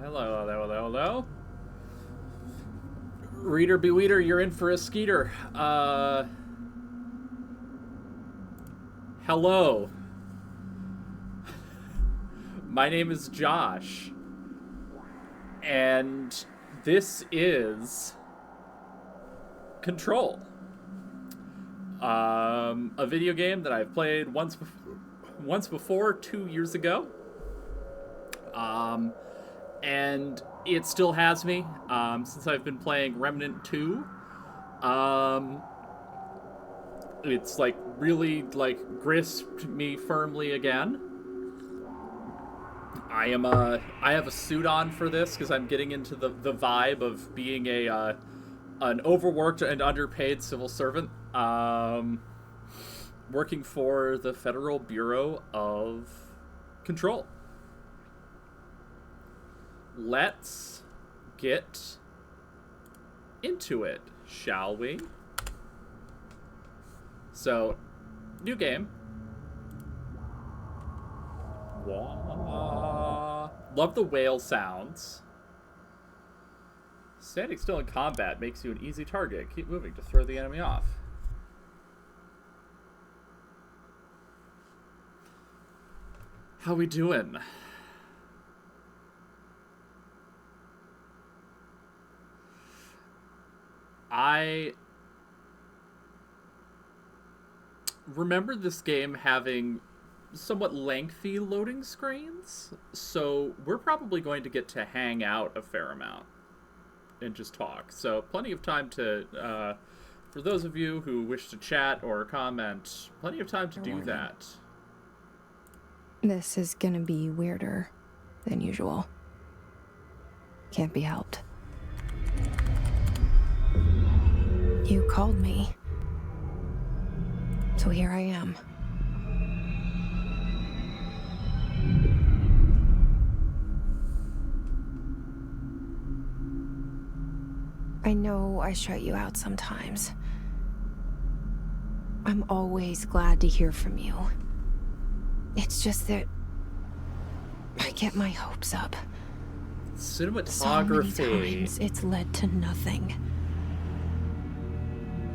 Hello, hello, hello, hello. Reader be weeder, you're in for a skeeter. Hello. My name is Josh. And this is Control. A video game that I've played once before 2 years ago. And it still has me since I've been playing Remnant 2. It's like really like gripped me firmly again. I have a suit on for this because I'm getting into the vibe of being an overworked and underpaid civil servant working for the Federal Bureau of Control. Let's get into it, shall we? So, new game. Wah. Love the whale sounds. Standing still in combat makes you an easy target. Keep moving to throw the enemy off. How we doing? I remember this game having somewhat lengthy loading screens, so we're probably going to get to hang out a fair amount and just talk. So plenty of time to, for those of you who wish to chat or comment, plenty of time to do that. This is gonna be weirder than usual. Can't be helped. You called me. So here I am. I know I shut you out sometimes. I'm always glad to hear from you. It's just that I get my hopes up. Cinematography. So many times it's led to nothing.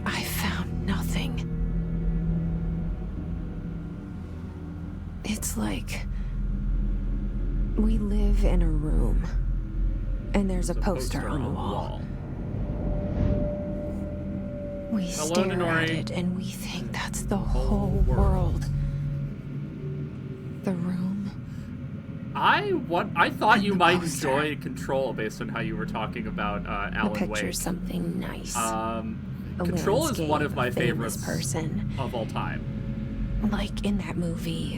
I found nothing. It's like we live in a room and there's a poster on the wall. We stare at it and we think that's the whole world. The room. I thought you might enjoy Control based on how you were talking about Alan Wake. The picture's something nice. Control is one of my favorites person. of all time. Like in that movie,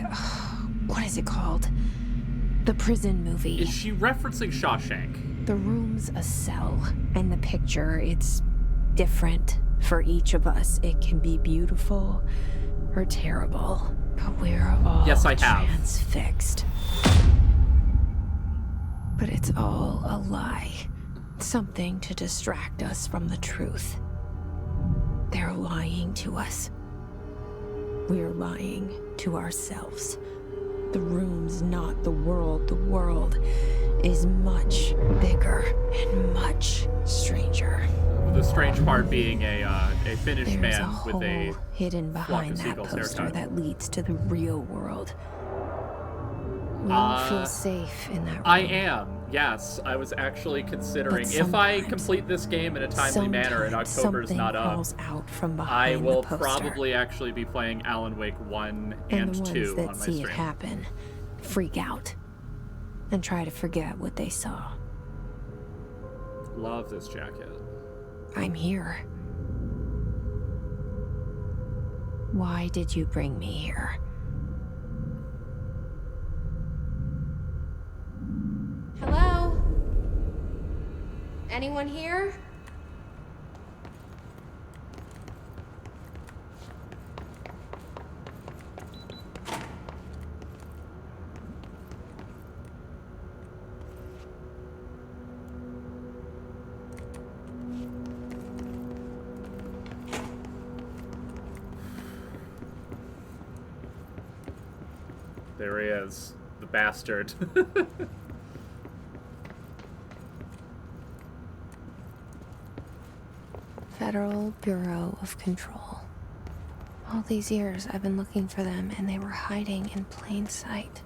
what is it called? The prison movie. Is she referencing Shawshank? The room's a cell, and the picture, it's different for each of us. It can be beautiful or terrible, but we're all transfixed. But it's all a lie. Something to distract us from the truth. They're lying to us. We're lying to ourselves. The room's not the world. The world is much bigger and much stranger. The strange part being a Finnish There's man with a hidden behind that poster that leads to the real world. We all feel safe in that room. I am. Yes, I was actually considering if I complete this game in a timely manner and October's not up, I will probably actually be playing Alan Wake 1 and 2 on my stream. See it happen, freak out, and try to forget what they saw. Love this jacket. I'm here. Why did you bring me here? Hello? Anyone here? There he is, the bastard. Federal Bureau of Control. All these years I've been looking for them, and they were hiding in plain sight.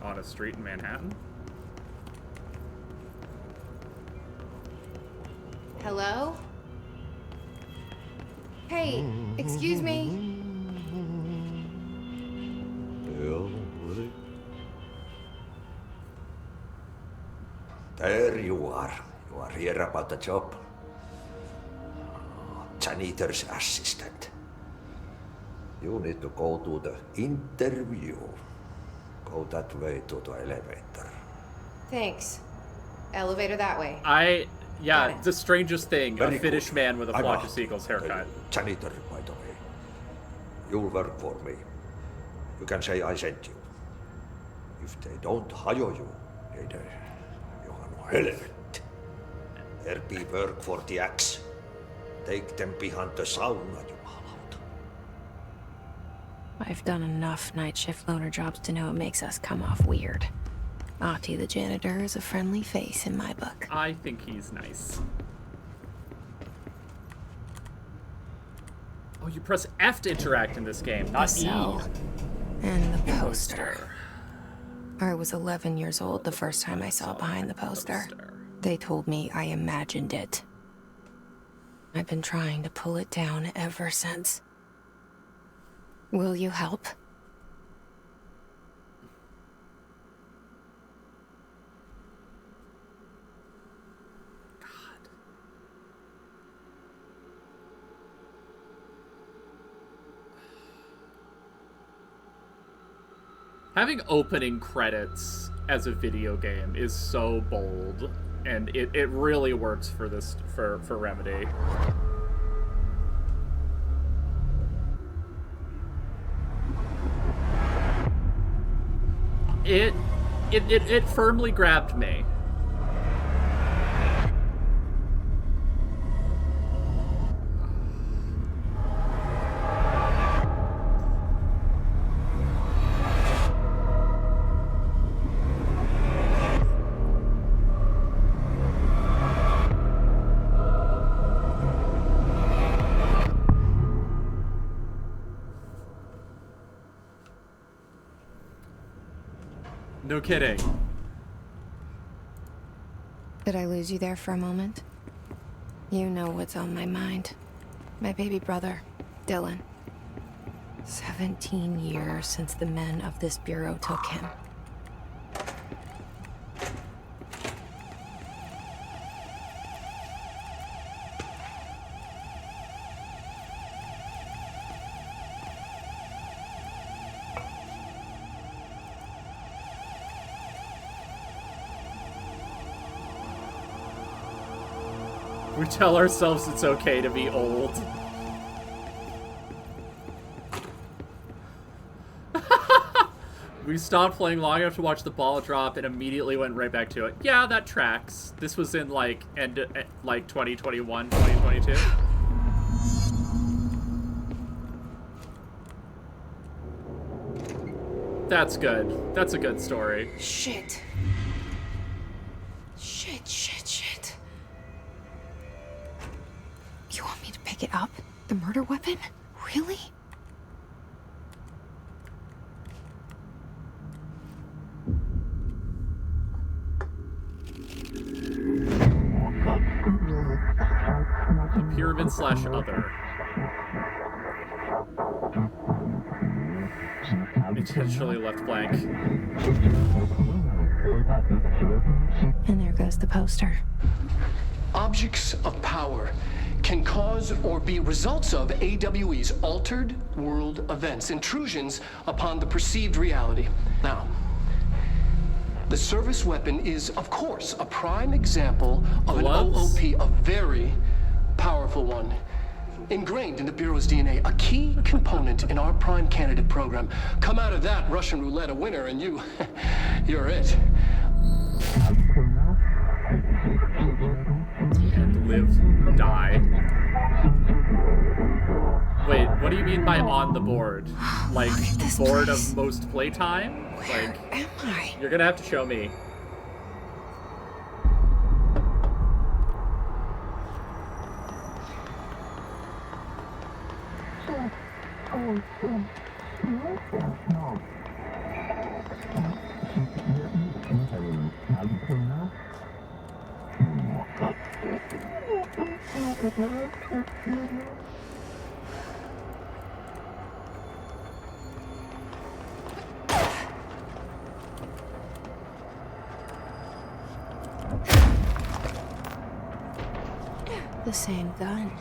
On a street in Manhattan? Hello? Hey, excuse me. There you are. You are here about the job. Janitor's assistant. You need to go to the interview. Go that way to the elevator. Thanks. Elevator that way. Yeah, Got it. the strangest thing. Very a Finnish good. man with a I'm flock a of seagulls haircut. Janitor, by the way. You'll work for me. You can say I sent you. If they don't hire you, they Johan helvet. There be work for the axe. Take them behind the sauna, jumalauta. I've done enough night shift loner jobs to know it makes us come off weird. Ahti the janitor is a friendly face in my book. I think he's nice. Oh, you press F to interact in this game, not The E. cell. And the poster. I was 11 years old the first time I saw behind the poster. They told me I imagined it. I've been trying to pull it down ever since. Will you help? Having opening credits as a video game is so bold, and it really works for this for Remedy. It firmly grabbed me. No kidding. Did I lose you there for a moment? You know what's on my mind. My baby brother, Dylan. 17 years since the men of this bureau took him. We tell ourselves it's okay to be old. We stopped playing long enough to watch the ball drop and immediately went right back to it. Yeah, that tracks. This was in like 2021, 2022. That's good. That's a good story. Shit. Shit. You want me to pick it up? The murder weapon? Really? The pyramid / other. Intentionally left blank. And there goes the poster. Objects of power can cause or be results of AWE's altered world events, intrusions upon the perceived reality. Now, the service weapon is, of course, a prime example of an Gloves? OOP, a very powerful one. Ingrained in the Bureau's DNA, a key component in our prime candidate program. Come out of that Russian roulette a winner and you're it. And live, die. Wait, what do you mean by on the board? Like, Look at this board place. of most playtime? Where Like, am I? you're gonna have to show me. The same gun.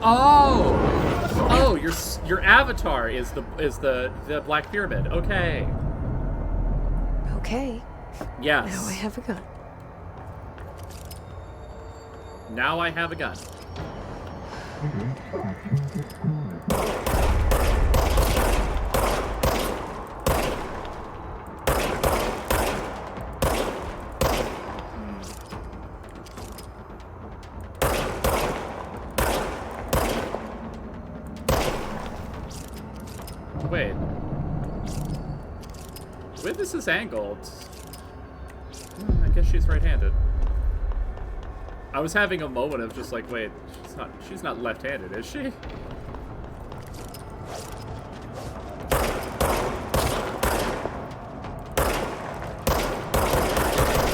Oh! Oh, your avatar is the Black Pyramid. Okay. Okay. Yes. Now I have a gun. Now I have a gun. Wait. The way this is angled... I guess she's right-handed. I was having a moment of just like, wait, she's not left-handed, is she?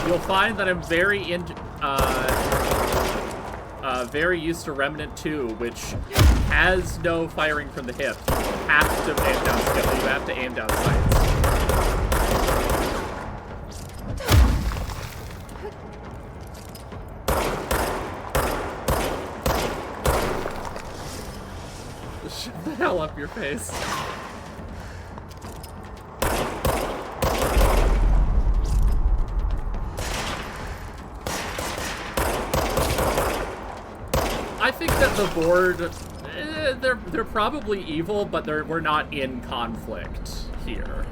You'll find that I'm very used to Remnant 2, which has no firing from the hip. You have to aim down skill. You have to aim down sights. Shut the hell up your face. I think that the board, they're probably evil, but we're not in conflict here.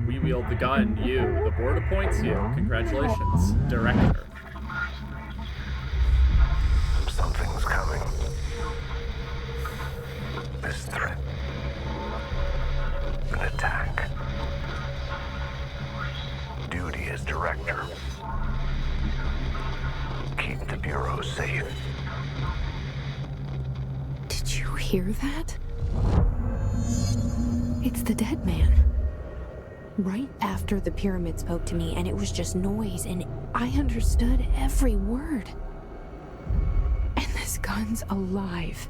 We wield the gun, the board appoints you. Congratulations, Director. Something's coming. This threat. An attack. Duty as Director. Keep the Bureau safe. Did you hear that? It's the dead man. Right after the pyramid spoke to me, and it was just noise, and I understood every word. And this gun's alive.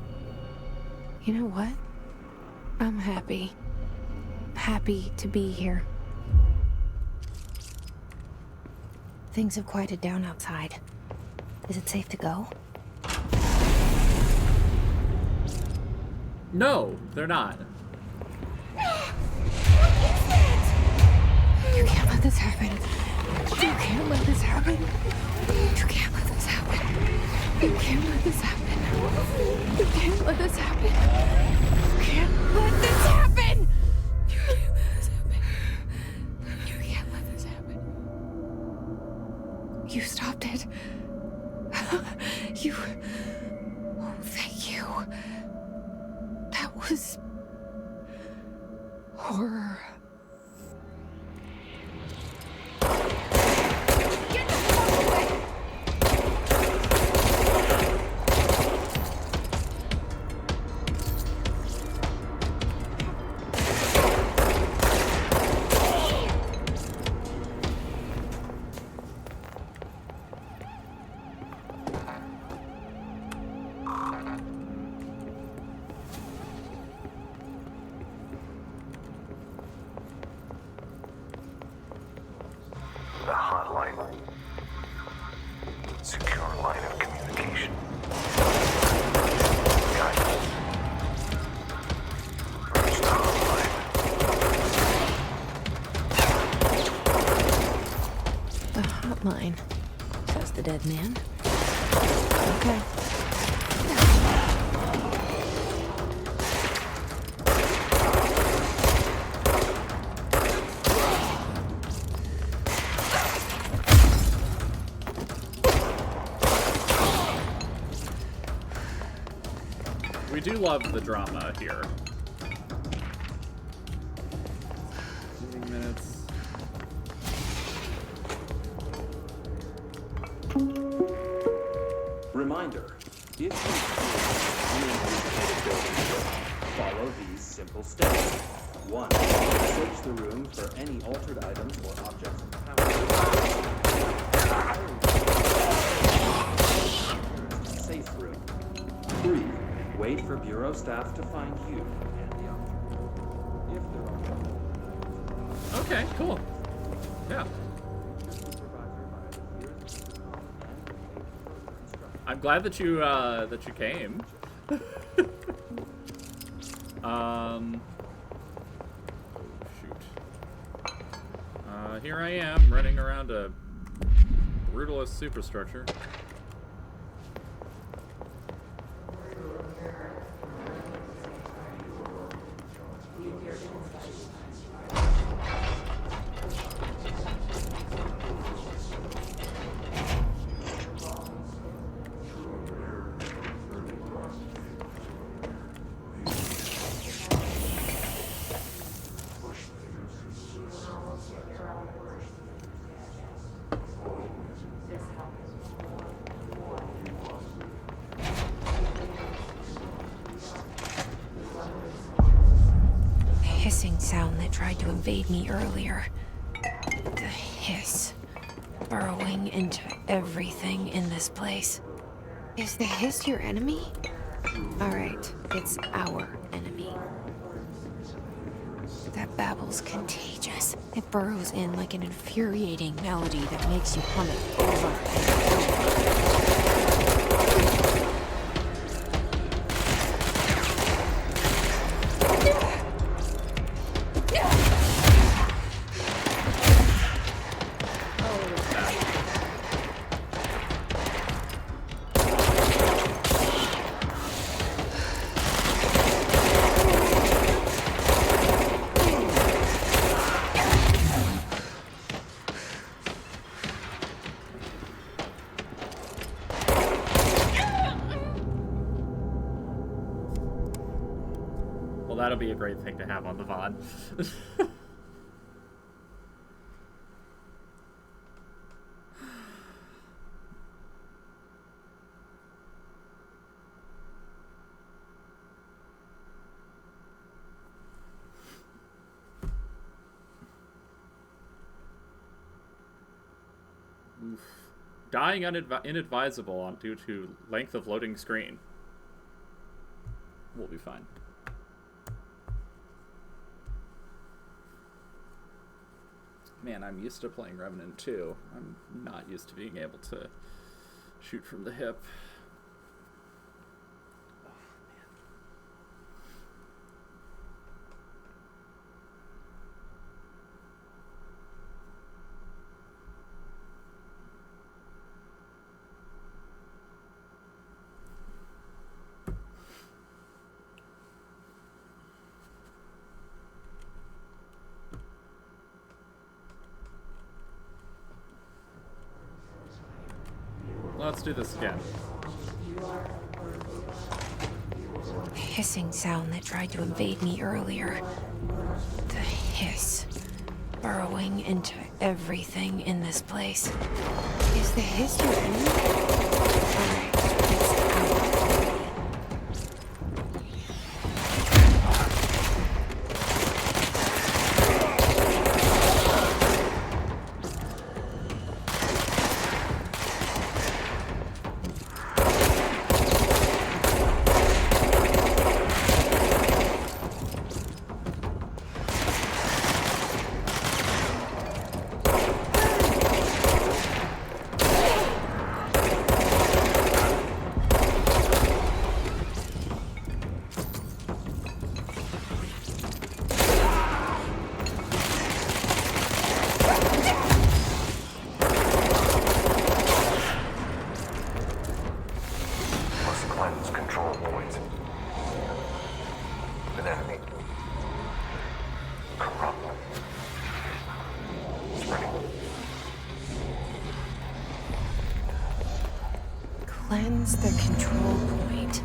You know what? I'm happy. Happy to be here. Things have quieted down outside. Is it safe to go? No, they're not. You can't let this happen. You can't let this happen. You can't let this happen. You can't let this happen. You can't let this happen. You can't let this happen. You can't let this happen. You can't let this happen. You stopped it. You... Oh, thank you. That was... horror. The hotline. Secure line of communication. Guidance. Reach the hotline. The hotline, says the dead man. Okay. We do love the drama here. reminder, if you follow these simple steps. 1. Search the room for any altered items or objects of power. Safe room. 3. Wait for Bureau staff to find you and the other. If there are Okay, cool. Yeah. I'm glad that you came. Oh shoot. Here I am running around a brutalist superstructure. Hissing sound that tried to invade me earlier. The hiss. Burrowing into everything in this place. Is the hiss your enemy? Alright, it's our enemy. That babble's contagious. It burrows in like an infuriating melody that makes you hum it over and over. Well, that'll be a great thing to have on the VOD. Oof. Dying inadvisable due to length of loading screen. We'll be fine. Man, I'm used to playing Revenant 2. I'm not used to being able to shoot from the hip. Oh, man. Let's do this again. Hissing sound that tried to invade me earlier. The hiss. Burrowing into everything in this place. Is the hiss your enemy? Alright, it's our enemy. Must cleanse control points. An enemy. Corrupt. Spreading. Cleanse the control point.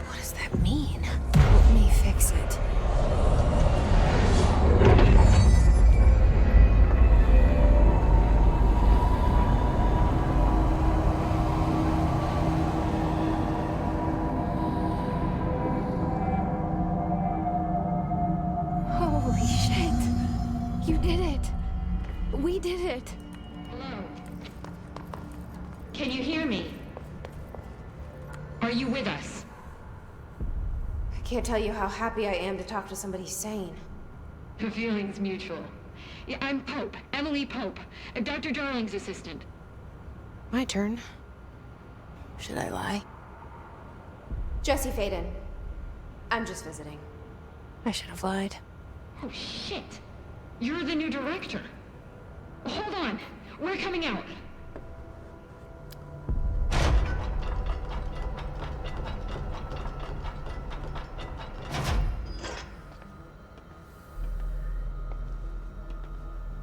What does that mean? Let me fix it. You did it. We did it. Hello. Can you hear me? Are you with us? I can't tell you how happy I am to talk to somebody sane. The feeling's mutual. Yeah, I'm Pope, Emily Pope, Dr. Darling's assistant. My turn. Should I lie? Jesse Faden. I'm just visiting. I should have lied. Oh, shit. You're the new director. Hold on. We're coming out.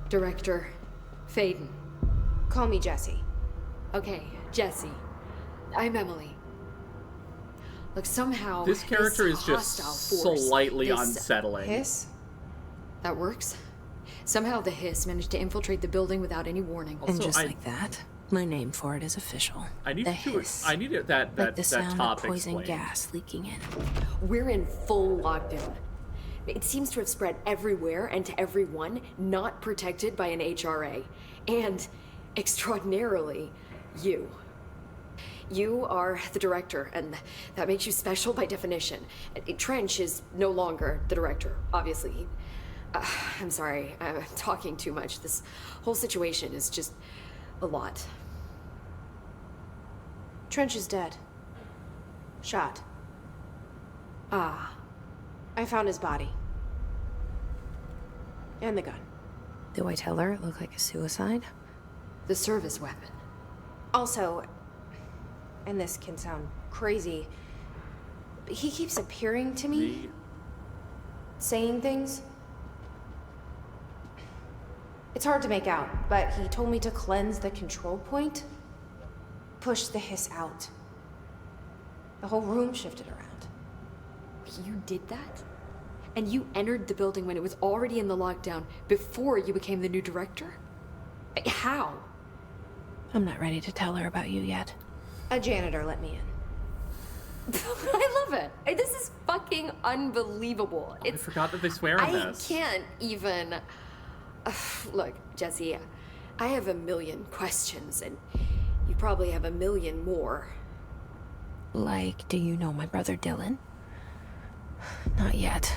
Director Faden. Call me Jesse. Okay, Jesse. I'm Emily. Look, somehow This character is just hostile force, slightly this unsettling. Hiss? That works. Somehow the Hiss managed to infiltrate the building without any warning. And Also, just like that, my name for it is official. I need the to. hiss. I need that Like the that sound top of poison explained. gas leaking in. We're in full lockdown. It seems to have spread everywhere and to everyone not protected by an HRA. And, extraordinarily, you. You are the director, and that makes you special by definition. Trench is no longer the director, obviously. I'm sorry, I'm talking too much. This whole situation is just a lot. Trench is dead. Shot. Ah, I found his body. And the gun. Do I tell her it looked like a suicide? the service weapon. Also, and this can sound crazy, but he keeps appearing to me, saying things. It's hard to make out, but he told me to cleanse the control point, push the hiss out. The whole room shifted around. You did that? And you entered the building when it was already in the lockdown before you became the new director? How? I'm not ready to tell her about you yet. A janitor let me in. I love it. This is fucking unbelievable. I forgot that they swear in I this. can't even... Look, Jesse, I have a million questions, and you probably have a million more. Like, do you know my brother Dylan? Not yet.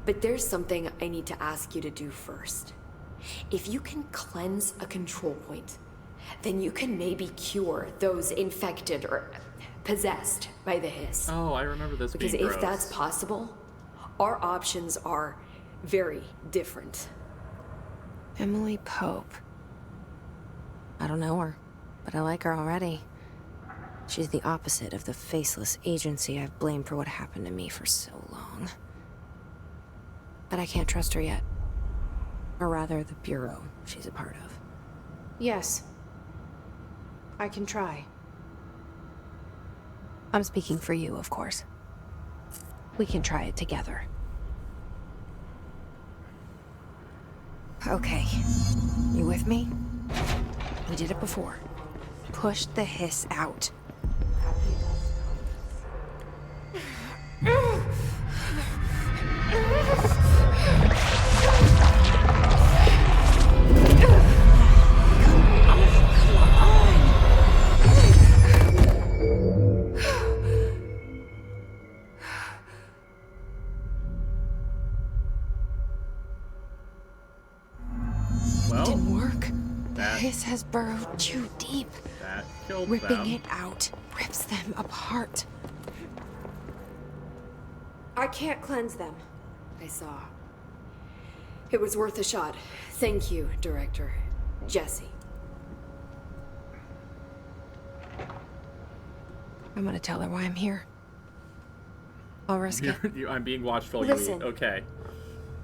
But there's something I need to ask you to do first. If you can cleanse a control point, then you can maybe cure those infected or possessed by the hiss. Oh, I remember this Because being if gross. that's possible, our options are very different. Emily Pope. I don't know her, but I like her already. She's the opposite of the faceless agency I've blamed for what happened to me for so long. But I can't trust her yet. Or rather, the Bureau she's a part of. Yes. I can try. I'm speaking for you, of course. We can try it together. Okay. You with me? We did it before. Push the hiss out. Well, Didn't work. The that- hiss has burrowed too deep. that killed Ripping them. it out rips them apart. I can't cleanse them. I saw. It was worth a shot. Thank you, Director. Jesse. I'm gonna tell her why I'm here. I'll risk it. I'm being watchful. Listen. Okay.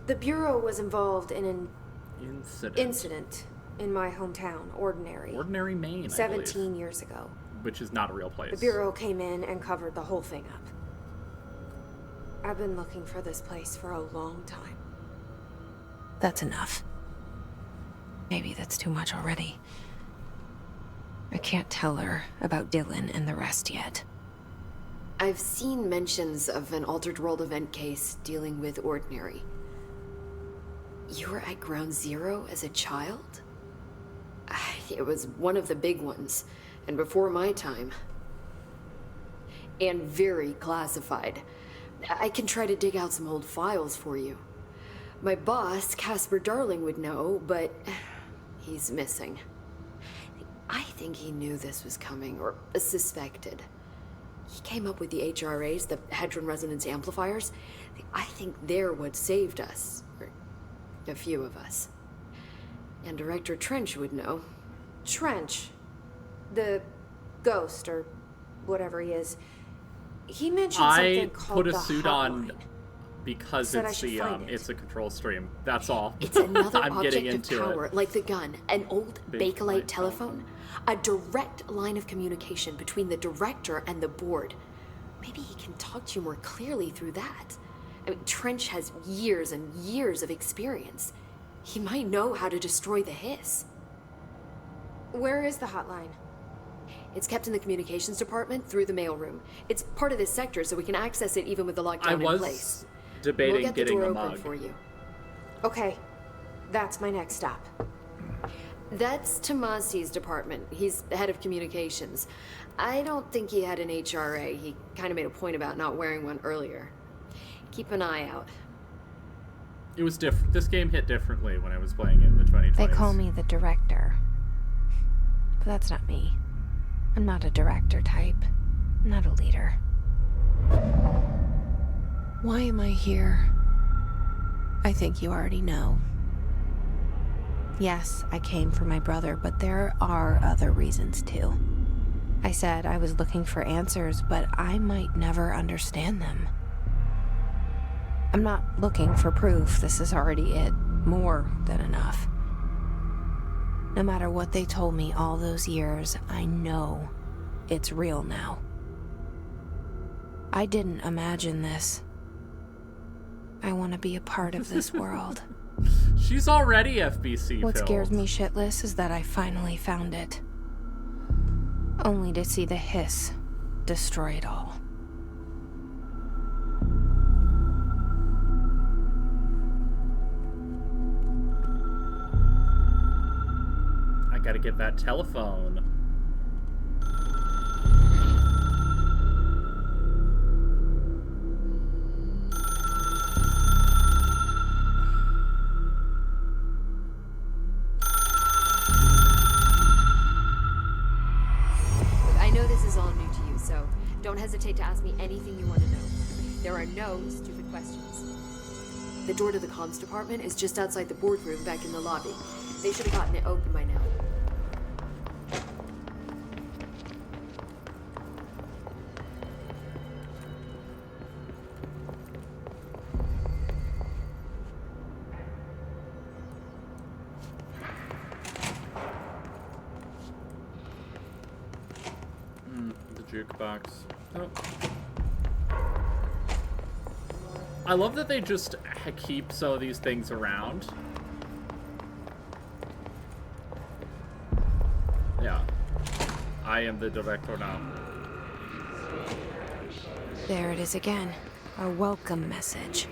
The Bureau was involved in an Incident. in my hometown, Ordinary. Ordinary Maine, I 17 believe, years ago. which is not a real place. The Bureau came in and covered the whole thing up. I've been looking for this place for a long time. That's enough. Maybe that's too much already. I can't tell her about Dylan and the rest yet. I've seen mentions of an Altered World event case dealing with Ordinary. You were at Ground Zero as a child? It was one of the big ones, and before my time. And very classified. I can try to dig out some old files for you. My boss, Casper Darling, would know, but he's missing. I think he knew this was coming, or suspected. He came up with the HRAs, the Hadron Resonance Amplifiers. I think they're what saved us. Or a few of us. And Director Trench would know. Trench. The ghost, or whatever he is. He mentioned something called put a the suit hotline. on because Said I it's should the find it. it's a control stream. That's all. It's another I'm getting object into of power, it. like the gun, an old Bakelite Bakelite telephone. A direct line of communication between the director and the board. Maybe he can talk to you more clearly through that. I mean, Trench has years and years of experience. He might know how to destroy the hiss. Where is the hotline? It's kept in the communications department through the mailroom. It's part of this sector, so we can access it even with the lockdown I in was place. debating We'll get the getting door a open mug. for you. Okay, that's my next stop. That's Tomasi's department. He's the head of communications. I don't think he had an HRA. He kind of made a point about not wearing one earlier. Keep an eye out. It was different. This game hit differently when I was playing it in the 2020s. They call me the director. But that's not me. I'm not a director type. I'm not a leader. Why am I here? I think you already know. Yes, I came for my brother, but there are other reasons too. I said I was looking for answers, but I might never understand them. I'm not looking for proof. This is already it. More than enough. No matter what they told me all those years, I know it's real now. I didn't imagine this. I want to be a part of this world. She's already FBC What filled. scares me shitless is that I finally found it. Only to see the hiss destroy it all. I gotta get that telephone. I know this is all new to you, so don't hesitate to ask me anything you want to know. There are no stupid questions. The door to the comms department is just outside the boardroom back in the lobby. They should have gotten it open by now. The jukebox. Oh. I love that they just keep some of these things around. Yeah. I am the director now. There it is again. A welcome message.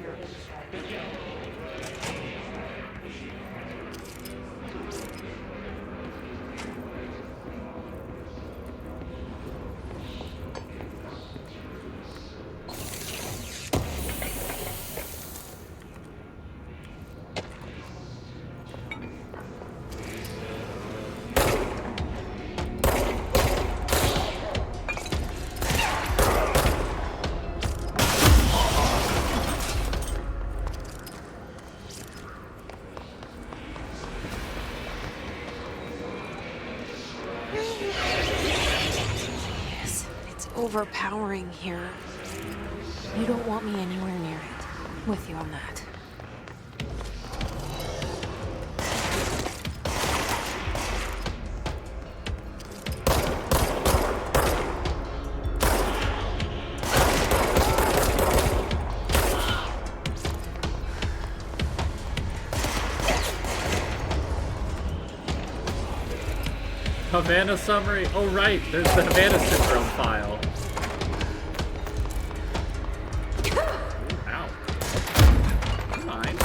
Overpowering here. You don't want me anywhere near it. With you on that. Havana summary. Oh right, there's the Havana syndrome file. Ow. Never mind.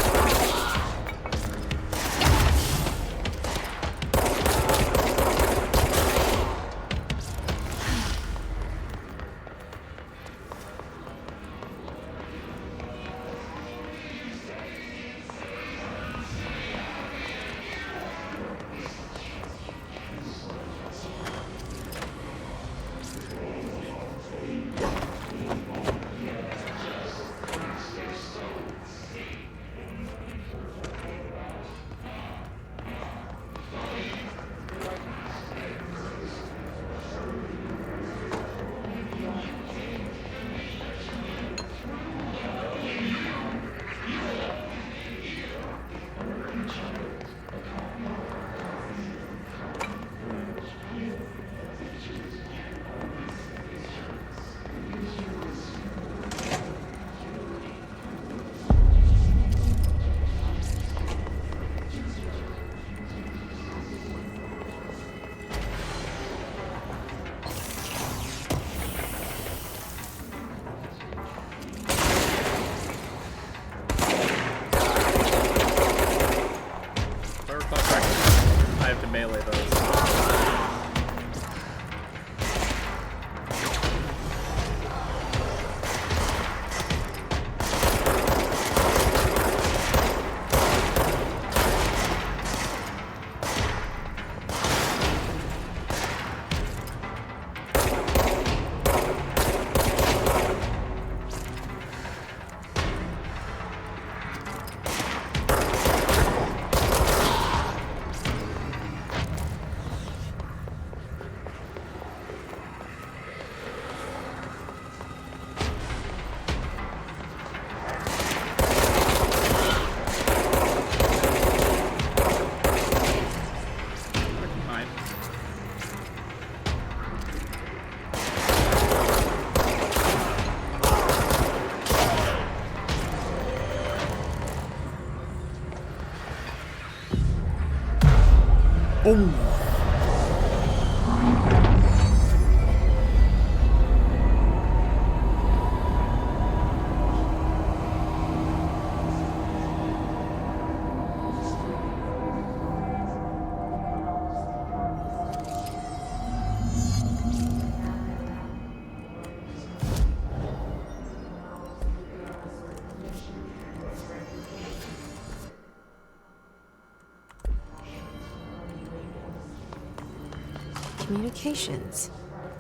Communications.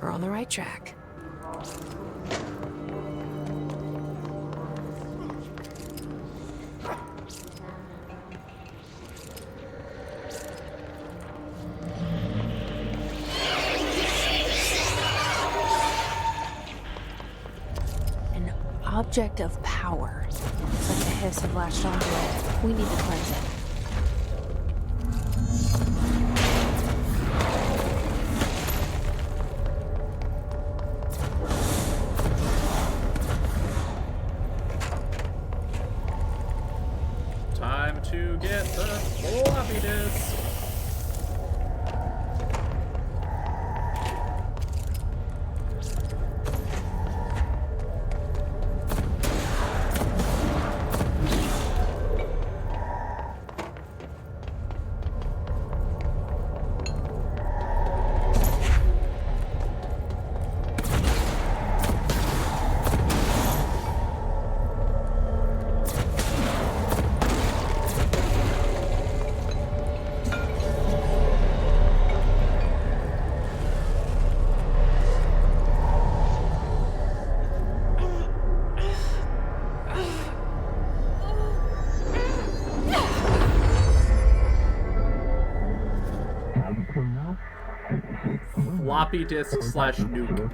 We're on the right track. An object of power. Looks like the hiss have latched onto it. We need to cleanse it. Time to get the floppy disk. Floppy disk / nuke.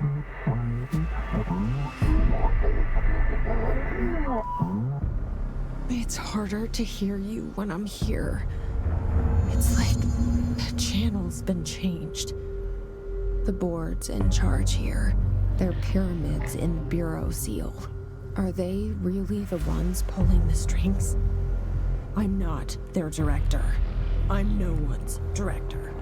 It's harder to hear you when I'm here. It's like the channel's been changed. The board's in charge here. They're pyramids in Bureau Seal. Are they really the ones pulling the strings? I'm not their director. I'm no one's director.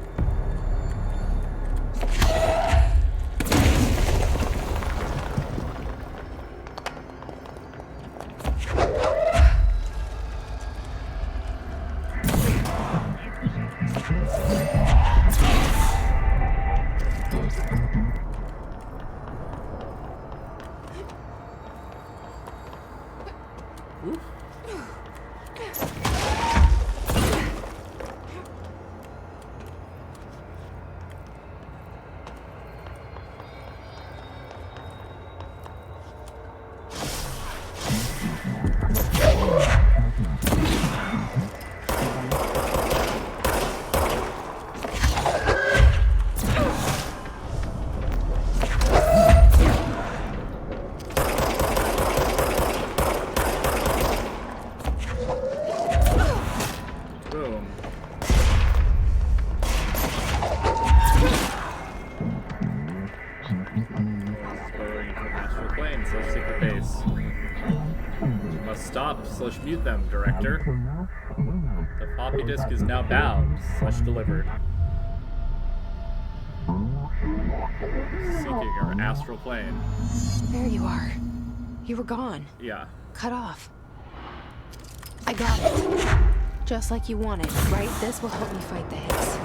Mute them, director. The floppy disk is now bound / delivered. Seeking our astral plane. There you are. You were gone. Yeah. Cut off. I got it. Just like you wanted, right? This will help me fight the hiss.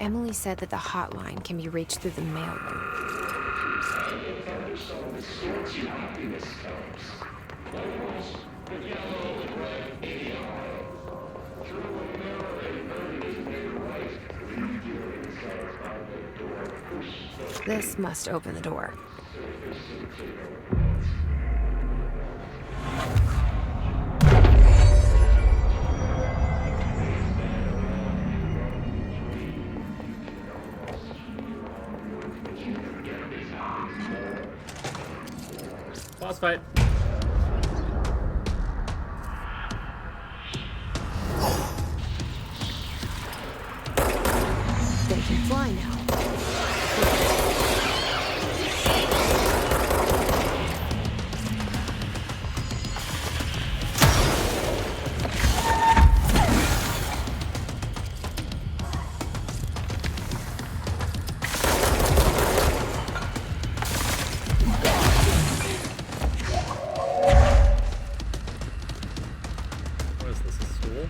Emily said that the hotline can be reached through the mailroom. This must open the door. Boss fight. They can fly now. What is this, a stool?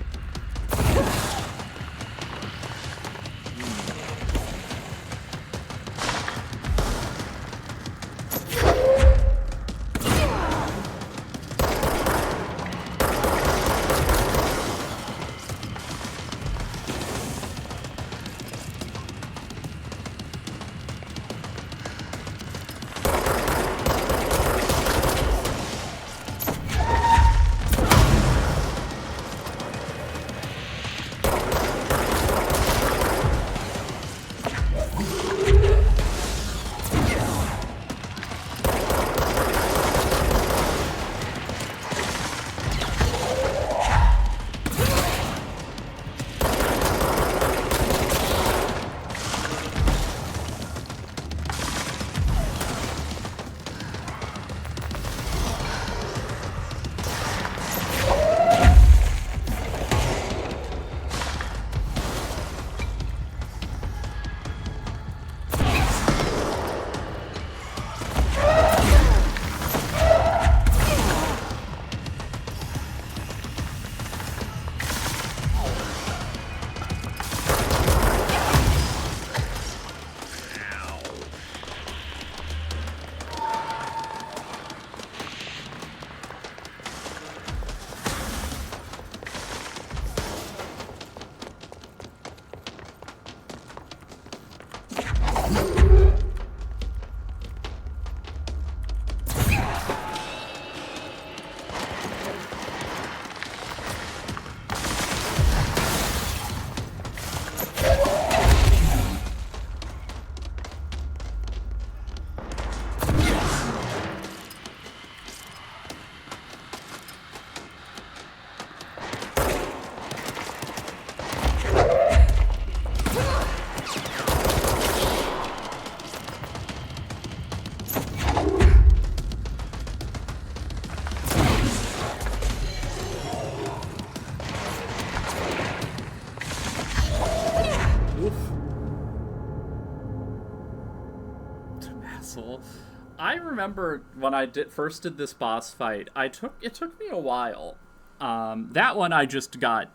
I remember when I first did this boss fight, it took me a while. That one I just got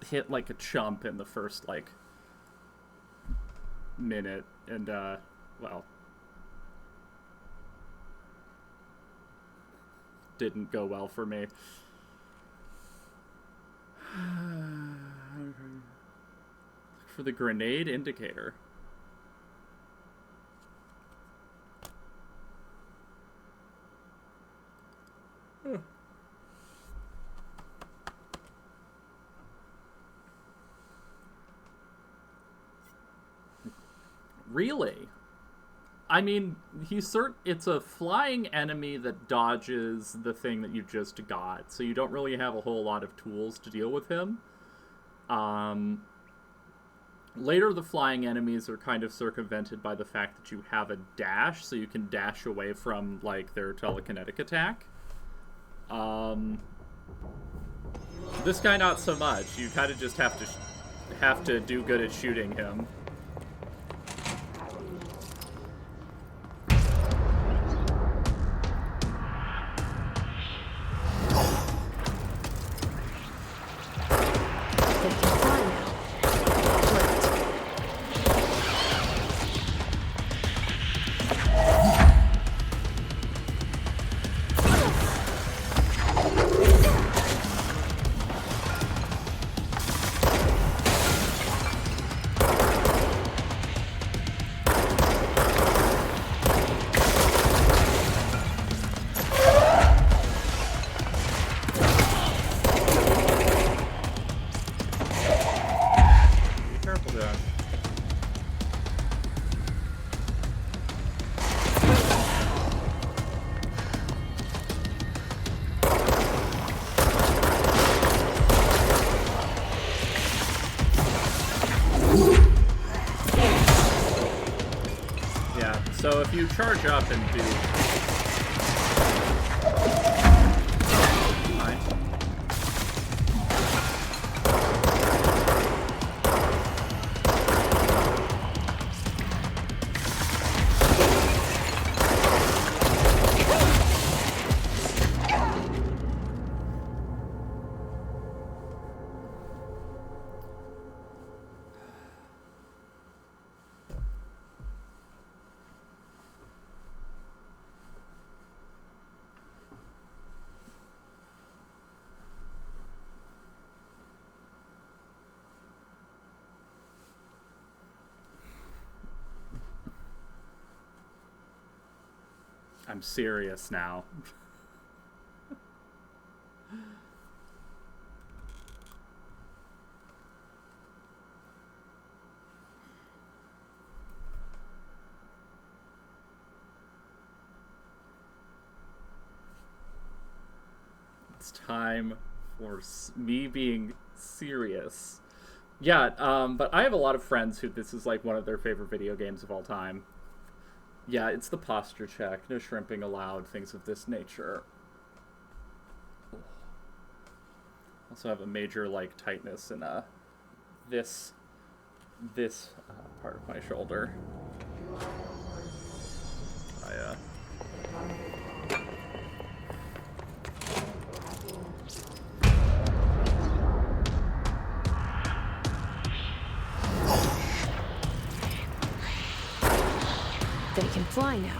hit like a chump in the first like minute, and well, didn't go well for me. For the grenade indicator. Really? I mean, it's a flying enemy that dodges the thing that you just got, so you don't really have a whole lot of tools to deal with him. Later, the flying enemies are kind of circumvented by the fact that you have a dash, so you can dash away from, like, their telekinetic attack. This guy, not so much. You kind of just have to do good at shooting him. if you charge up and do... Fine. I'm serious now. It's time for me being serious. Yeah, but I have a lot of friends who this is like one of their favorite video games of all time. Yeah, it's the posture check. No shrimping allowed, things of this nature. Also have a major, like, tightness in, this part of my shoulder. They can fly now.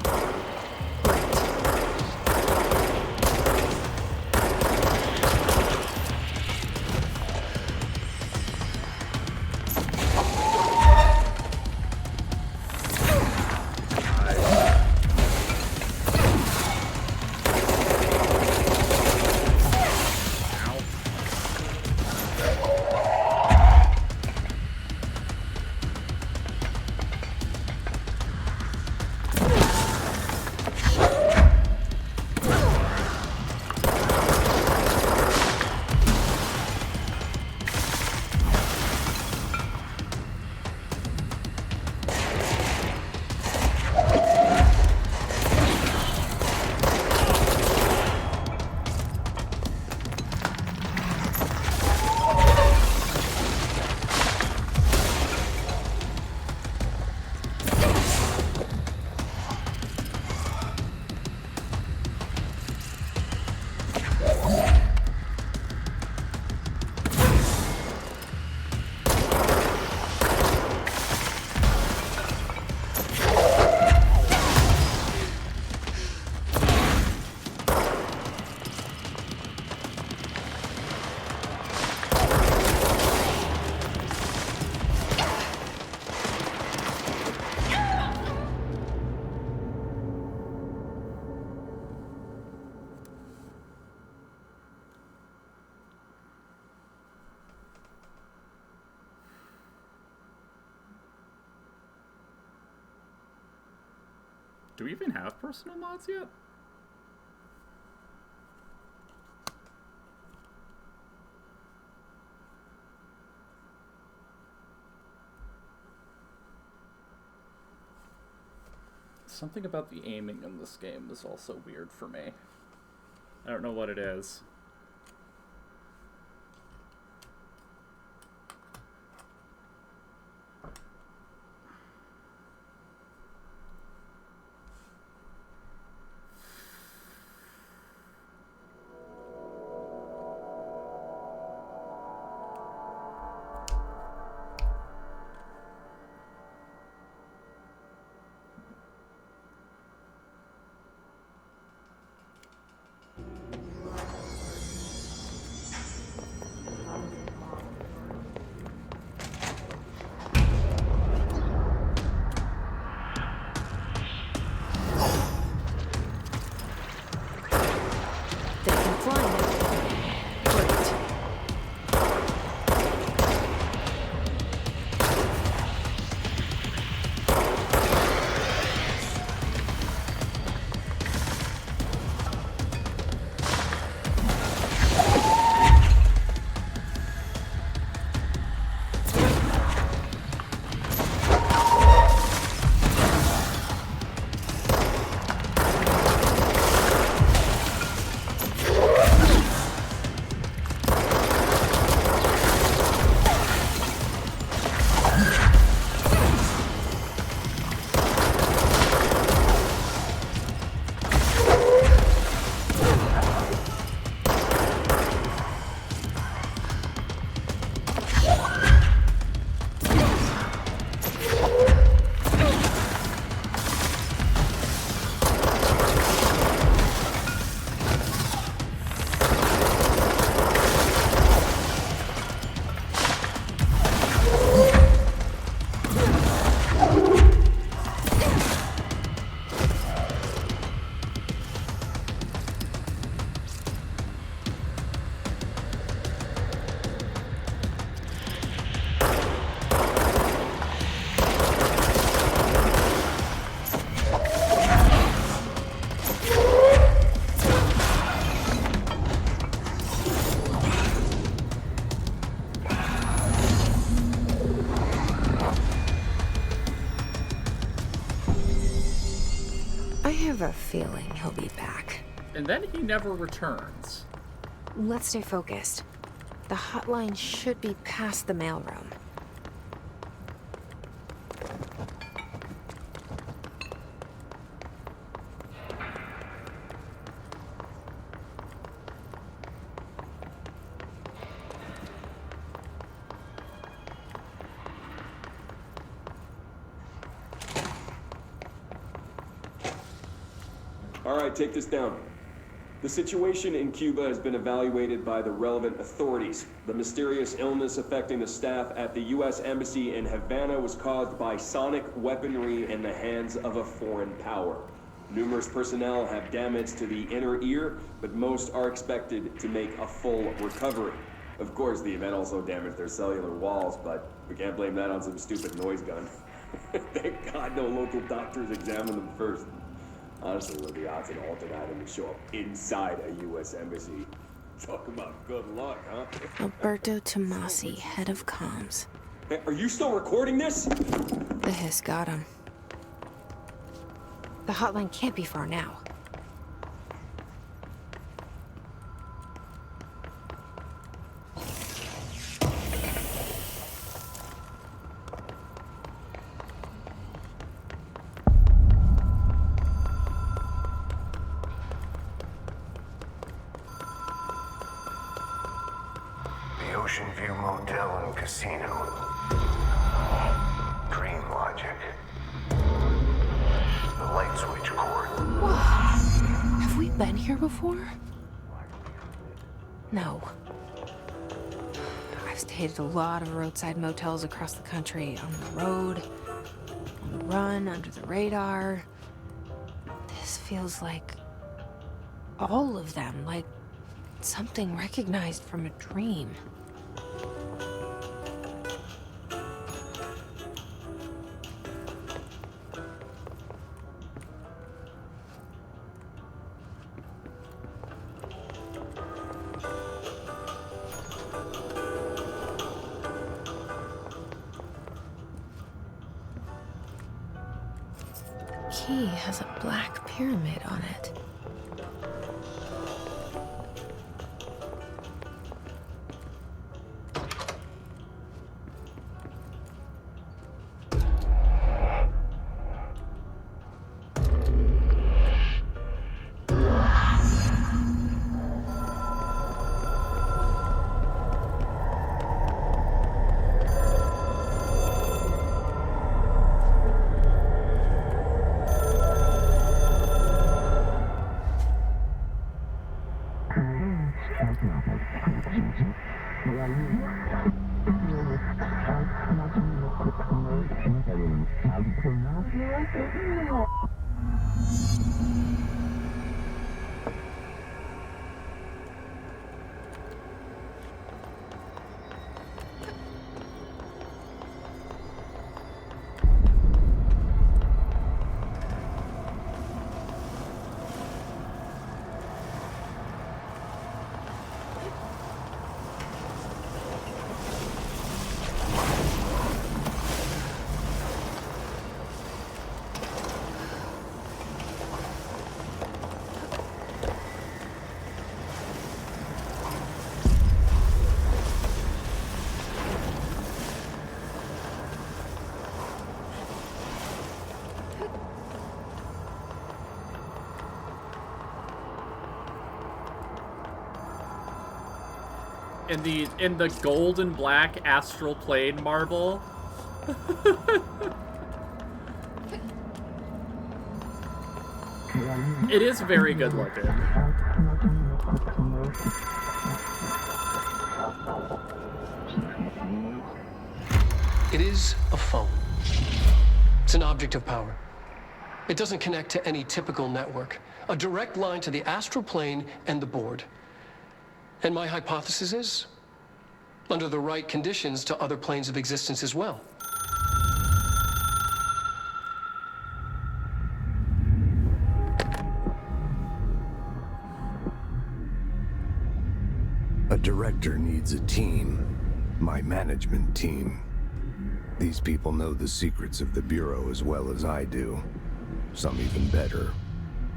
Do we even have personal mods yet? Something about the aiming in this game is also weird for me. I don't know what it is. have a feeling he'll be back. And then he never returns. Let's stay focused. The hotline should be past the mailroom. All right, take this down. The situation in Cuba has been evaluated by the relevant authorities. The mysterious illness affecting the staff at the U.S. Embassy in Havana was caused by sonic weaponry in the hands of a foreign power. Numerous personnel have damage to the inner ear, but most are expected to make a full recovery. Of course, the event also damaged their cellular walls, but we can't blame that on some stupid noise gun. Thank God no local doctors examined them first. Honestly, what are the odds an alternate item would show up inside a U.S. embassy? Talk about good luck, huh? Alberto Tomasi, head of comms. Hey, are you still recording this? The hiss got him. The hotline can't be far now. The Ocean View Motel and Casino. Dream logic. The light switch cord. Whoa. Have we been here before? No. I've stayed at a lot of roadside motels across the country, on the road, on the run, under the radar. This feels like all of them, like something recognized from a dream. Key has a black pyramid on it. In the gold and black astral plane marble. It is very good looking. It is a phone. It's an object of power. It doesn't connect to any typical network. A direct line to the astral plane and the board. And my hypothesis is, under the right conditions, to other planes of existence as well. A director needs a team. My management team. These people know the secrets of the Bureau as well as I do. Some even better.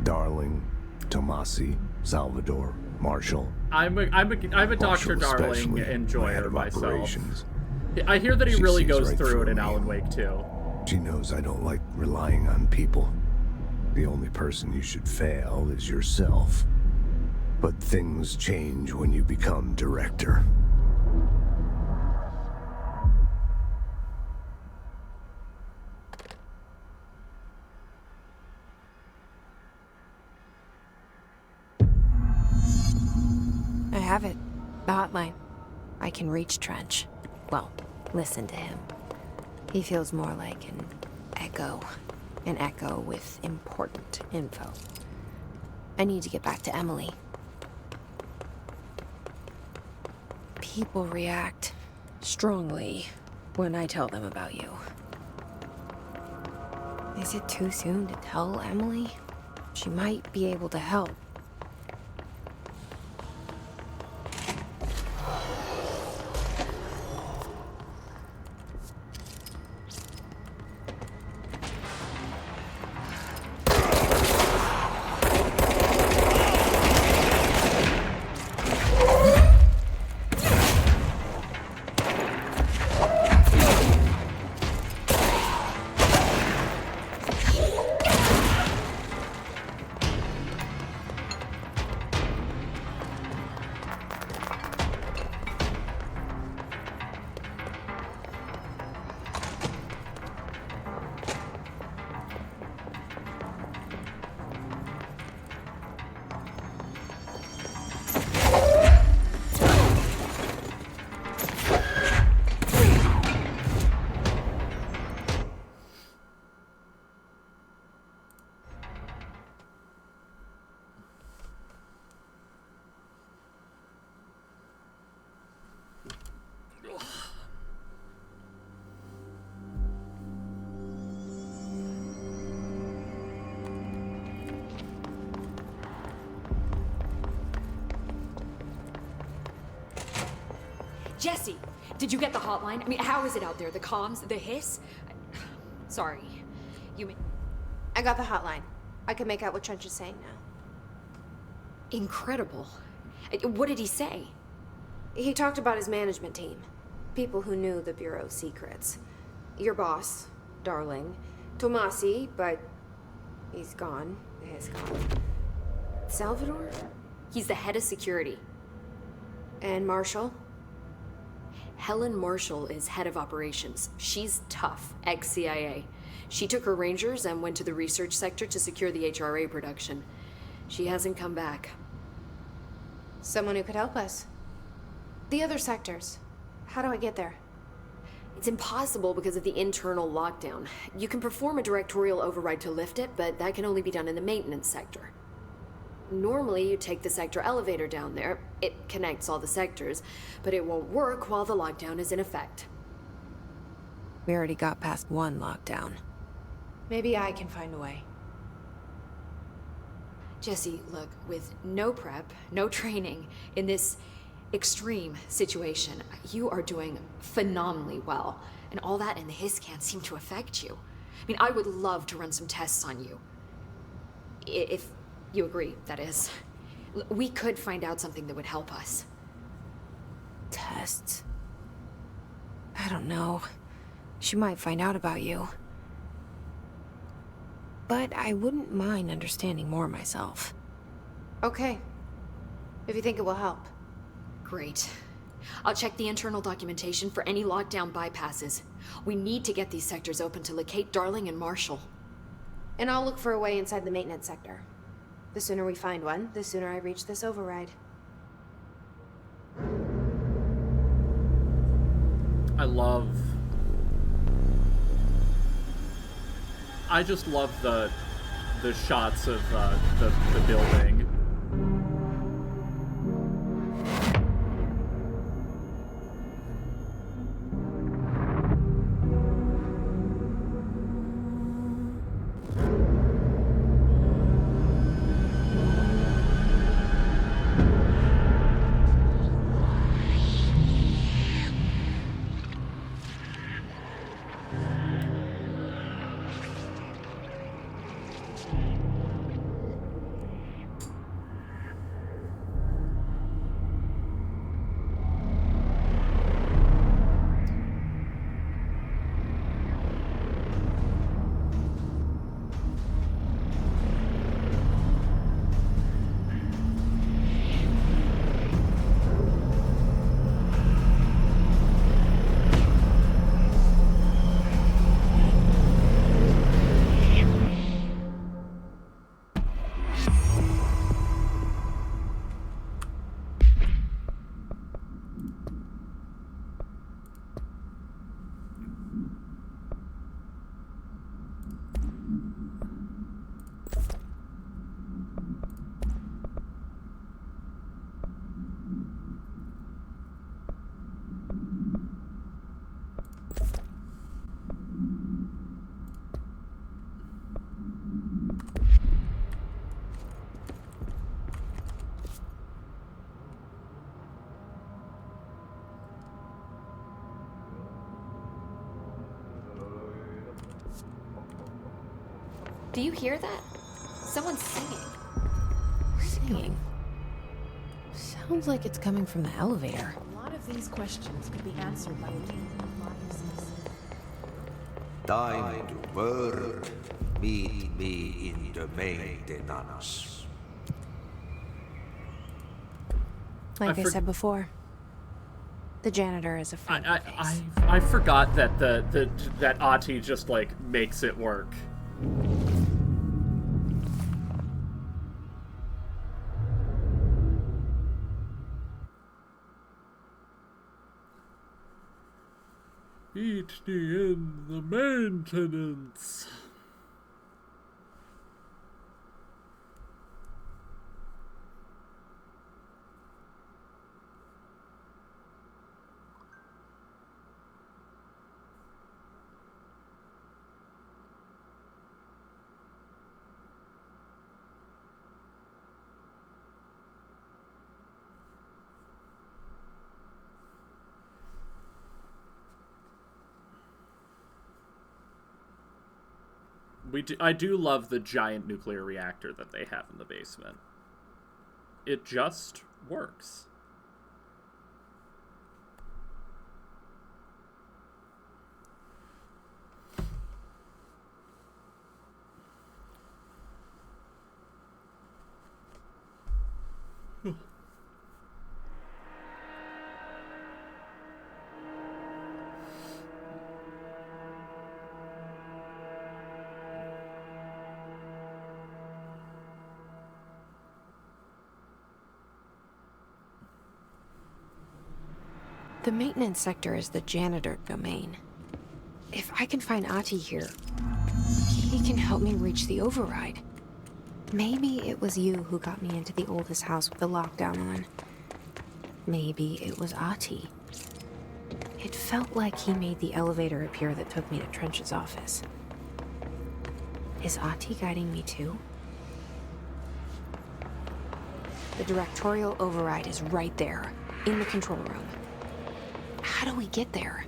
Darling, Tomasi, Salvador, Marshall. I'm a Dr. Marshall Darling especially, my head enjoyer of myself. operations. I hear that he She really sees goes right through it in me. Alan Wake 2. She knows I don't like relying on people. The only person you should fail is yourself. But things change when you become director. I have it. The hotline. I can reach Trench. Well, listen to him. He feels more like an echo. An echo with important info. I need to get back to Emily. People react strongly when I tell them about you. Is it too soon to tell Emily? She might be able to help. Jesse, did you get the hotline? I mean, how is it out there? The comms? The hiss? Sorry. You mean... I got the hotline. I can make out what Trench is saying now. Incredible. What did he say? He talked about his management team. People who knew the Bureau's secrets. Your boss, Darling. Tomasi, but he's gone. He's gone. Salvador? He's the head of security. And Marshall? Helen Marshall is head of operations. She's tough, ex-CIA. She took her Rangers and went to the research sector to secure the HRA production. She hasn't come back. Someone who could help us. The other sectors. How do I get there? It's impossible because of the internal lockdown. You can perform a directorial override to lift it, but that can only be done in the maintenance sector. Normally, you take the sector elevator down there. It connects all the sectors, but it won't work while the lockdown is in effect. We already got past one lockdown. Maybe I can find a way. Jesse, look, with no prep, no training, in this extreme situation, you are doing phenomenally well. And all that and the hiss can't seem to affect you. I mean, I would love to run some tests on you. If you agree, that is. We could find out something that would help us. Tests? I don't know. She might find out about you. But I wouldn't mind understanding more myself. Okay. If you think it will help. Great. I'll check the internal documentation for any lockdown bypasses. We need to get these sectors open to locate Darling and Marshall. And I'll look for a way inside the maintenance sector. The sooner we find one, the sooner I reach this override. I just love the shots of the building. Do you hear that? Someone's singing. Singing? Sounds like it's coming from the elevator. A lot of these questions could be answered by a team of liars. Time to work. Meet me in the maintenance. Like I said before, the janitor is a friend. I forgot that that Ahti just like makes it work. Meet me in the maintenance. I do love the giant nuclear reactor that they have in the basement. It just works. The maintenance sector is the janitor domain. If I can find Ahti here, he can help me reach the override. Maybe it was you who got me into the oldest house with the lockdown on. Maybe it was Ahti. It felt like he made the elevator appear that took me to Trench's office. Is Ahti guiding me too? The directorial override is right there, in the control room. How do we get there?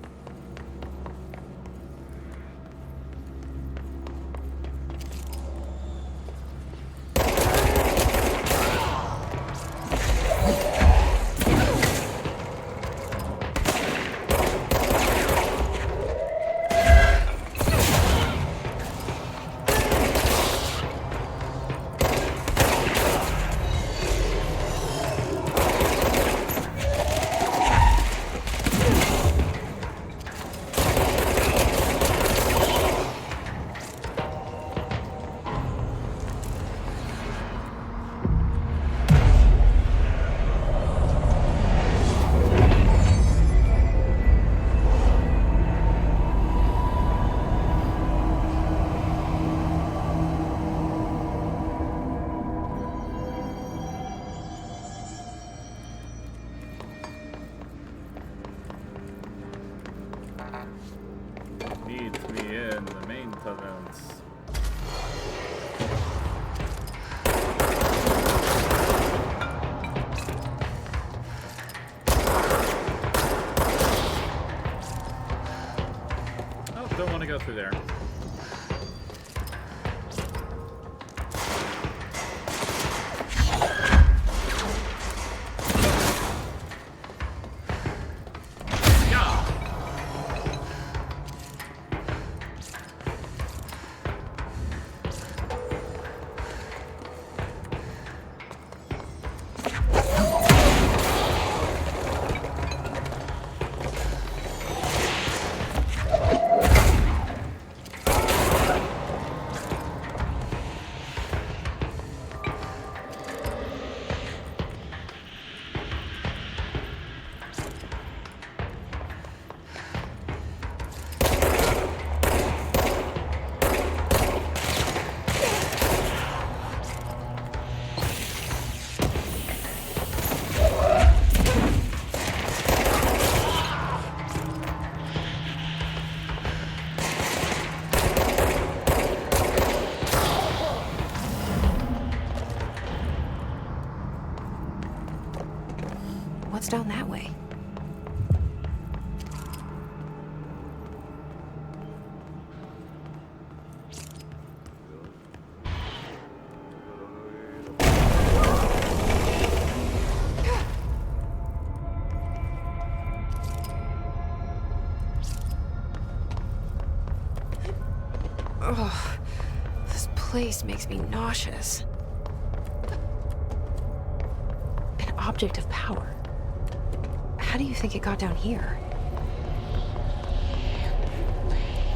Meet me in the maintenance. Oh, don't want to go through there. Ugh, this place makes me nauseous. An object of power. How do you think it got down here?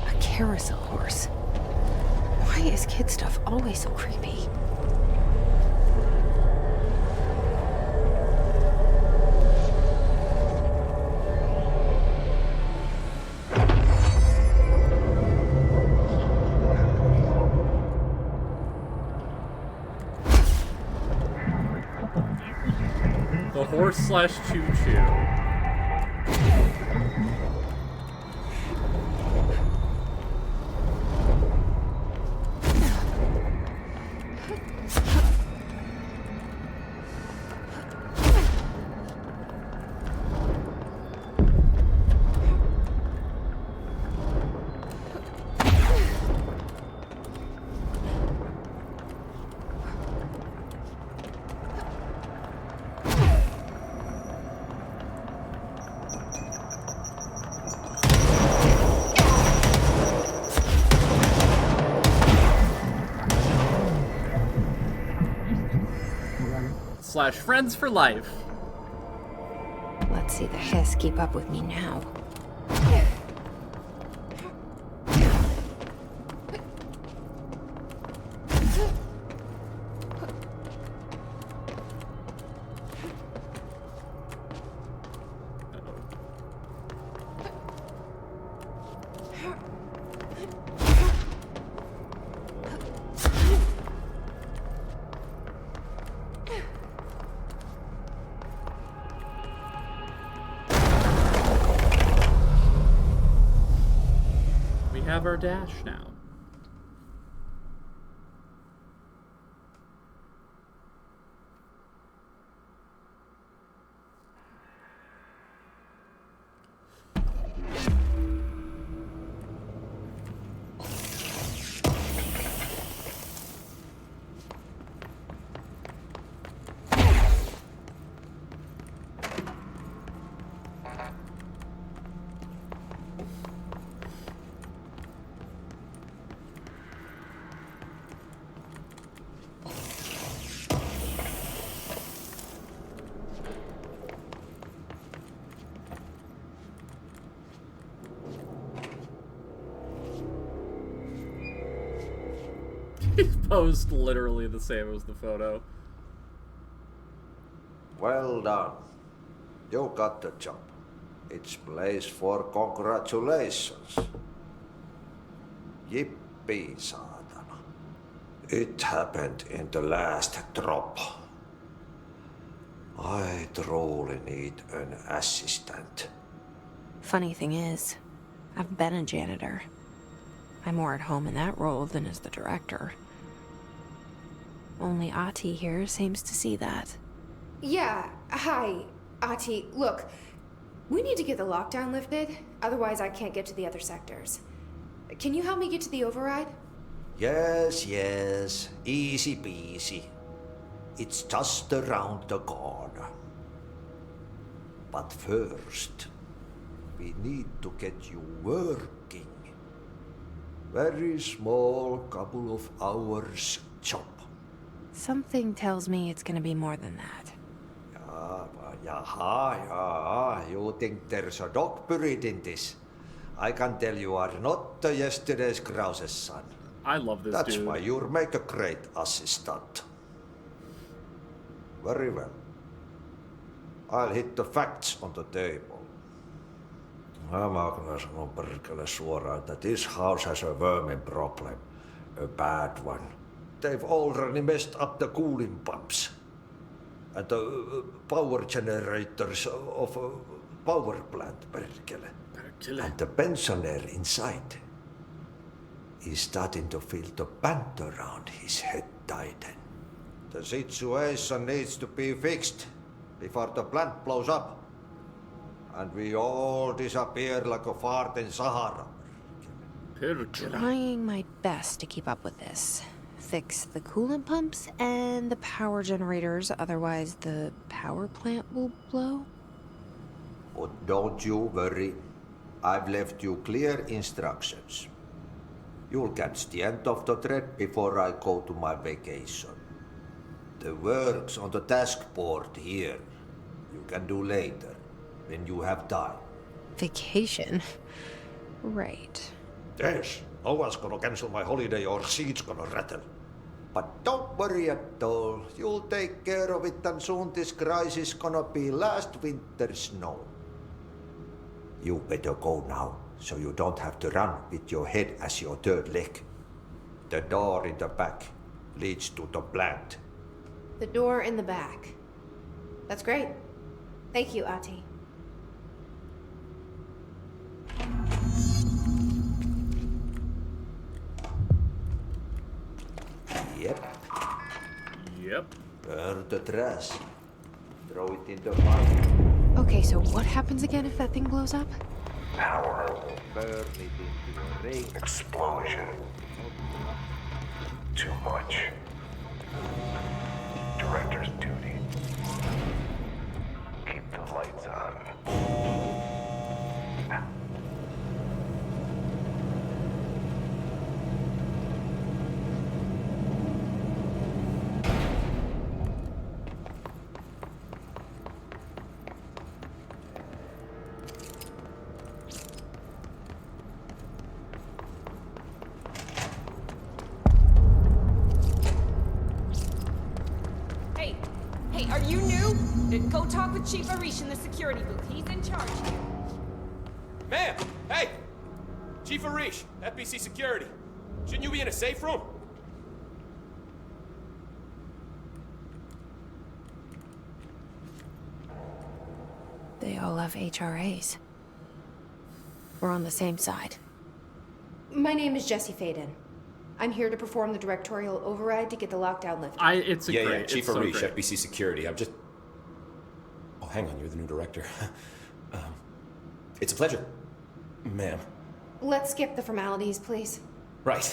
A carousel horse. Why is kid stuff always so creepy? The horse slash choo-choo. Slash friends for life. Let's see the hiss keep up with me now. Have our dash now. He's posed literally the same as the photo. Well done. You got the job. It's place for congratulations. Yippee, saatana. It happened in the last drop. I truly need an assistant. Funny thing is, I've been a janitor. I'm more at home in that role than as the director. Only Ahti here seems to see that. Yeah, hi, Ahti. Look, we need to get the lockdown lifted, otherwise I can't get to the other sectors. Can you help me get to the override? Yes, easy peasy. It's just around the corner. But first, we need to get you working. Very small, couple of hours job. Something tells me it's gonna be more than that. Yeah. You think there's a dog buried in this? I can tell you are not yesterday's Krause's son. I love this That's dude. why you'll make a great assistant. Very well. I'll hit the facts on the table. Mä kyllä sanon perkele suoraan, että this house has a vermin problem. A bad one. They've already messed up the cooling pumps. And the power generators of a power plant, perkele. And the pensioner inside is starting to feel the band around his head tighten. The situation needs to be fixed before the plant blows up. And we all disappear like a fart in Sahara. Trying my best to keep up with this. Fix the coolant pumps and the power generators, otherwise the power plant will blow. But don't you worry. I've left you clear instructions. You'll catch the end of the thread before I go to my vacation. The work's on the task board here. You can do later, when you have time. Vacation? Right. Yes, no one's gonna cancel my holiday or seat's gonna rattle. But don't worry at all. You'll take care of it and soon this crisis gonna be last winter's snow. You better go now, so you don't have to run with your head as your third leg. The door in the back leads to the plant. The door in the back. That's great. Thank you, Ati. Yep. Yep. Burn the trash. Throw it in the fire. Okay, so what happens again if that thing blows up? Power. Burn it into a ring. Explosion. Too much. Director's duty. Keep the lights on. Hey, are you new? Then go talk with Chief Arish in the security booth. He's in charge here. Ma'am! Hey! Chief Arish, FBC Security. Shouldn't you be in a safe room? They all have HRAs. We're on the same side. My name is Jesse Faden. I'm here to perform the directorial override to get the lockdown lifted. It's a great. Yeah, Chief it's so Arish, great. FBC Security. I'm just... Oh, hang on, you're the new director. It's a pleasure, ma'am. Let's skip the formalities, please. Right.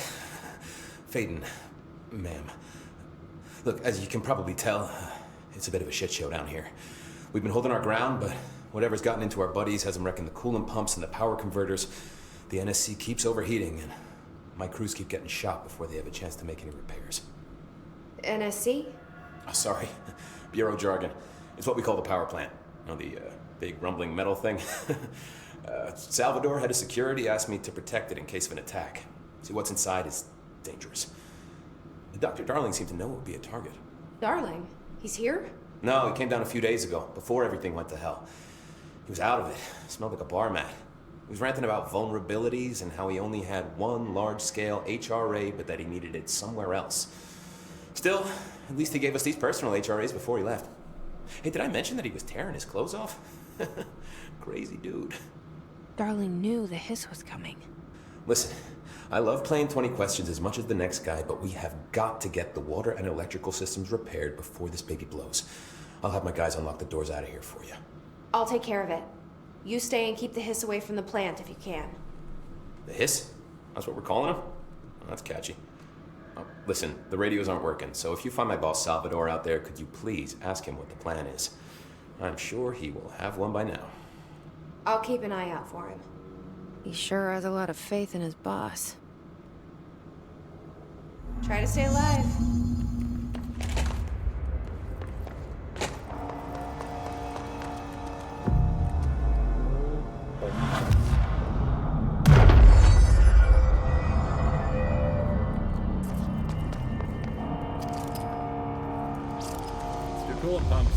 Faden, ma'am. Look, as you can probably tell, it's a bit of a shit show down here. We've been holding our ground, but whatever's gotten into our buddies has them wrecking the coolant pumps and the power converters. The NSC keeps overheating, and my crews keep getting shot before they have a chance to make any repairs. NSC? Oh, sorry. Bureau jargon. It's what we call the power plant. You know, the big rumbling metal thing? Salvador, head of security, asked me to protect it in case of an attack. See, what's inside is dangerous. Dr. Darling seemed to know it would be a target. Darling? He's here? No, he came down a few days ago, before everything went to hell. He was out of it. Smelled like a bar mat. He was ranting about vulnerabilities and how he only had one large-scale HRA, but that he needed it somewhere else. Still, at least he gave us these personal HRAs before he left. Hey, did I mention that he was tearing his clothes off? Crazy dude. Darling knew the hiss was coming. Listen, I love playing 20 questions as much as the next guy, but we have got to get the water and electrical systems repaired before this baby blows. I'll have my guys unlock the doors out of here for you. I'll take care of it. You stay and keep the hiss away from the plant if you can. The hiss? That's what we're calling him? Oh, that's catchy. Oh, listen, the radios aren't working, so if you find my boss Salvador out there, could you please ask him what the plan is? I'm sure he will have one by now. I'll keep an eye out for him. He sure has a lot of faith in his boss. Try to stay alive. Let's do coolant pumps.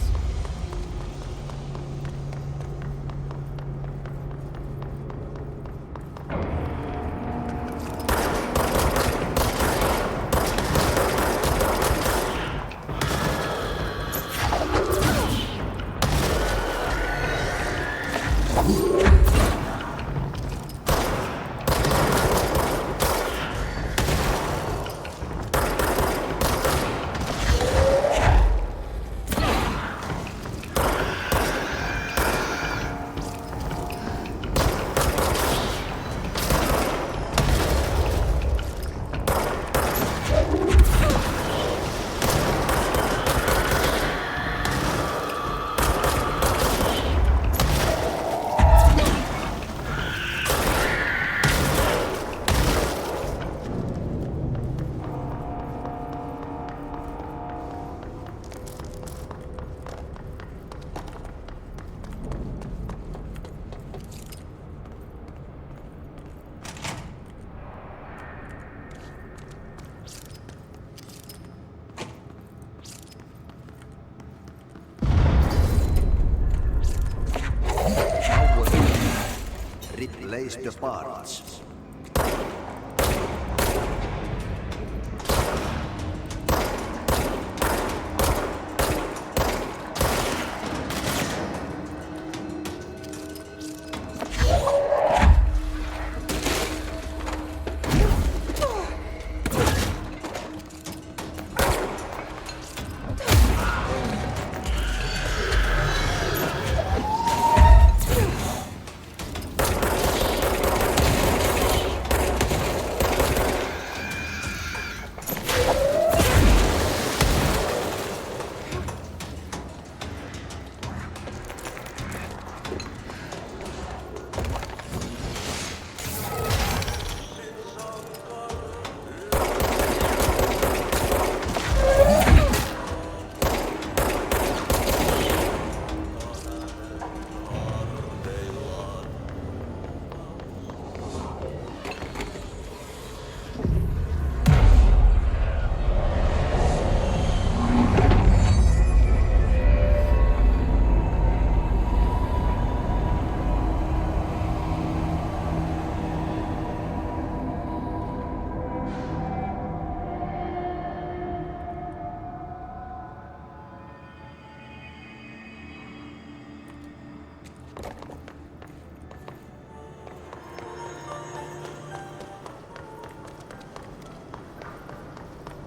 replace the parts.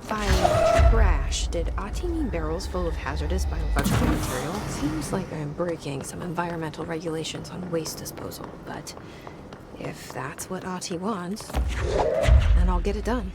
By trash, did Ati mean barrels full of hazardous biological material? Seems like I'm breaking some environmental regulations on waste disposal, but if that's what Ati wants, then I'll get it done.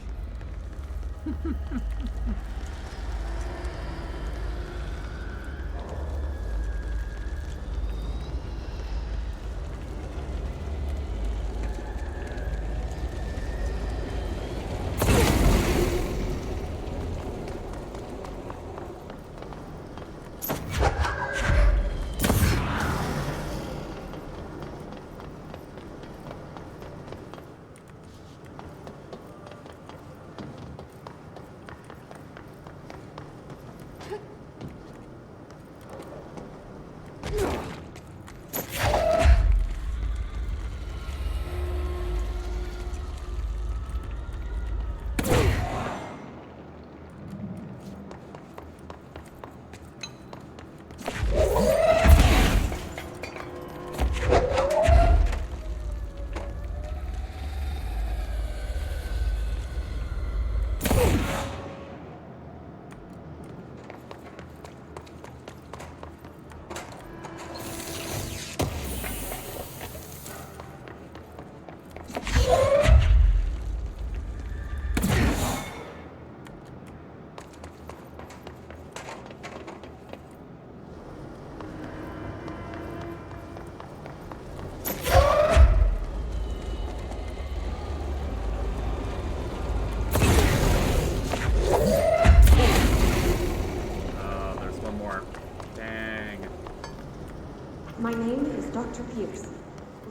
My name is Dr. Pierce,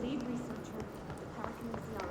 lead researcher, parakinesiology.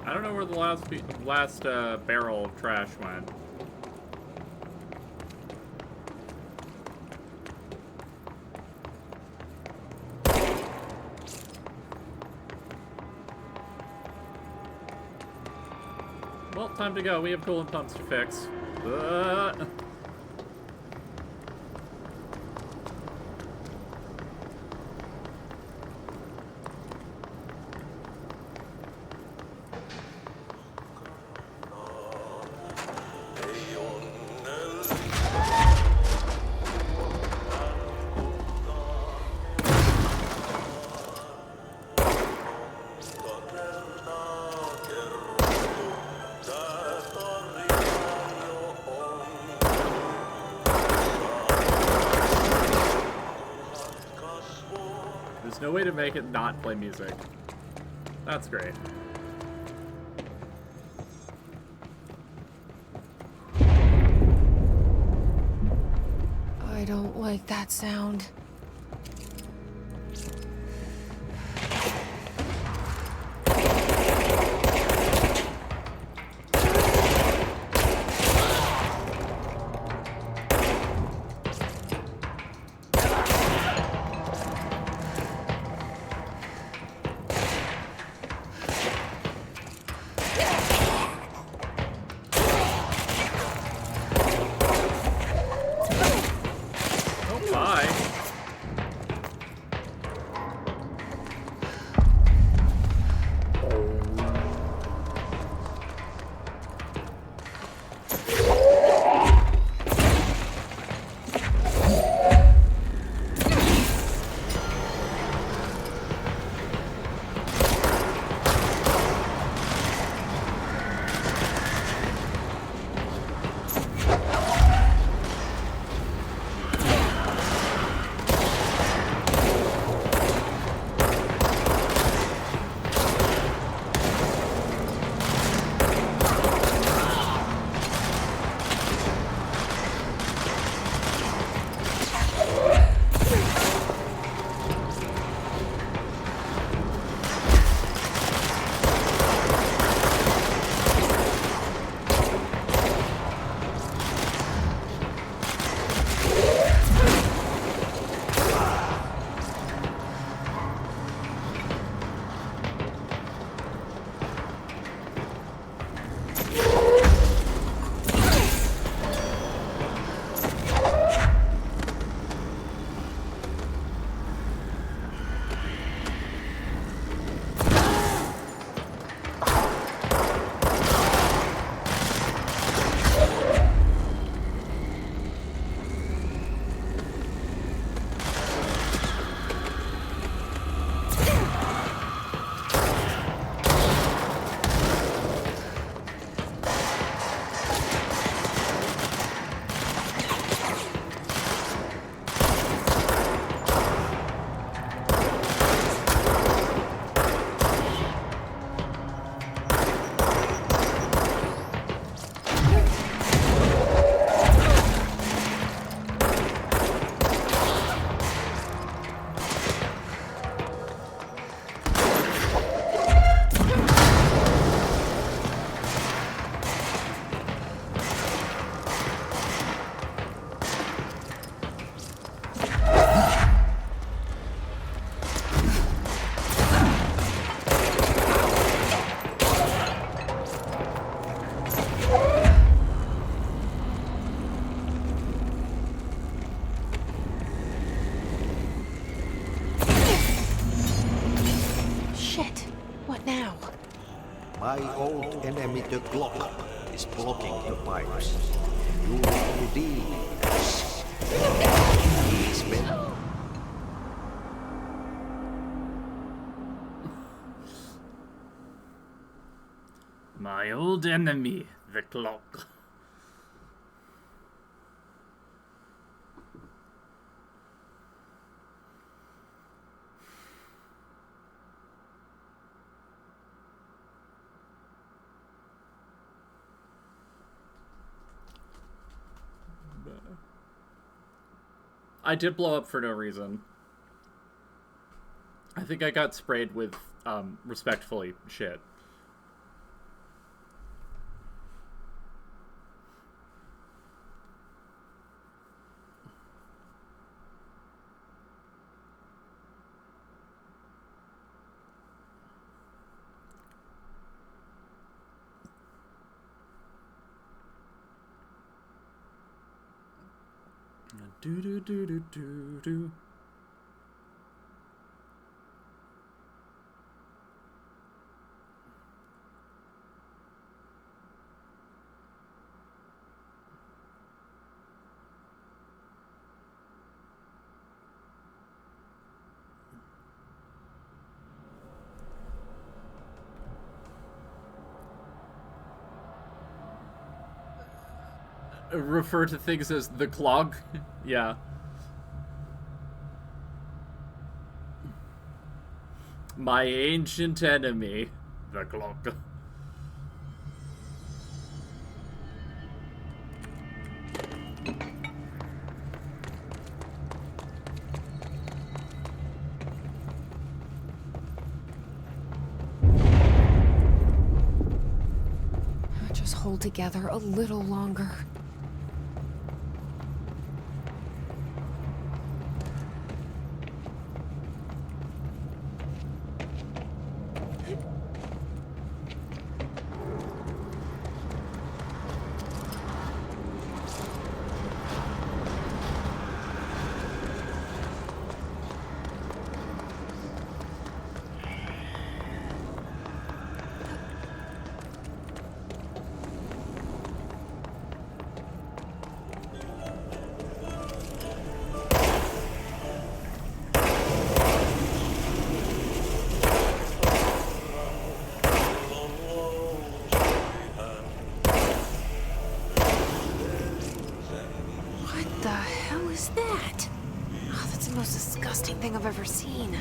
I don't know where the last barrel of trash went. Well, time to go. We have coolant pumps to fix. There's no way to make it not play music. That's great. I don't like that sound. My old enemy, the clock, is blocking the pipes. You will redeem us. These men. My old enemy, the clock. I did blow up for no reason. I think I got sprayed with, respectfully, shit. Do do do do do do. Refer to things as the clog. Yeah. My ancient enemy, the clock. Just hold together a little longer. What the hell is that? Oh, that's the most disgusting thing I've ever seen.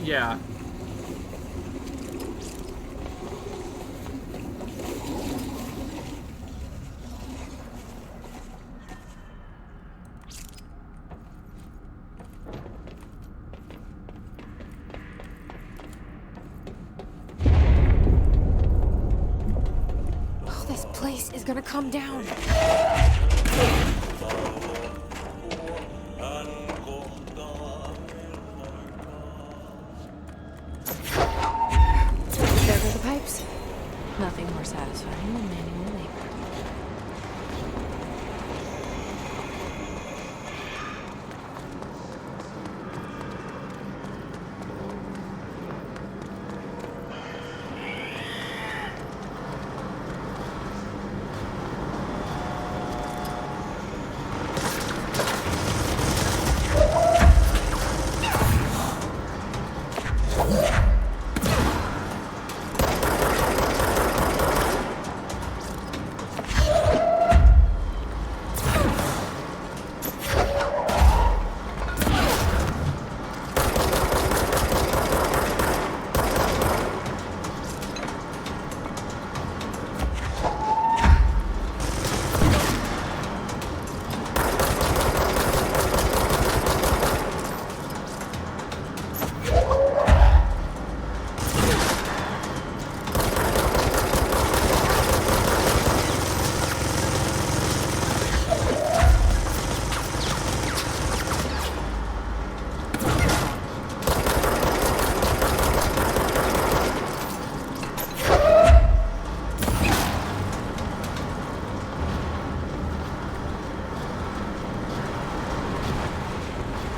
Yeah. Oh, this place is gonna come down. There go the pipes. Nothing more satisfying than manual labor.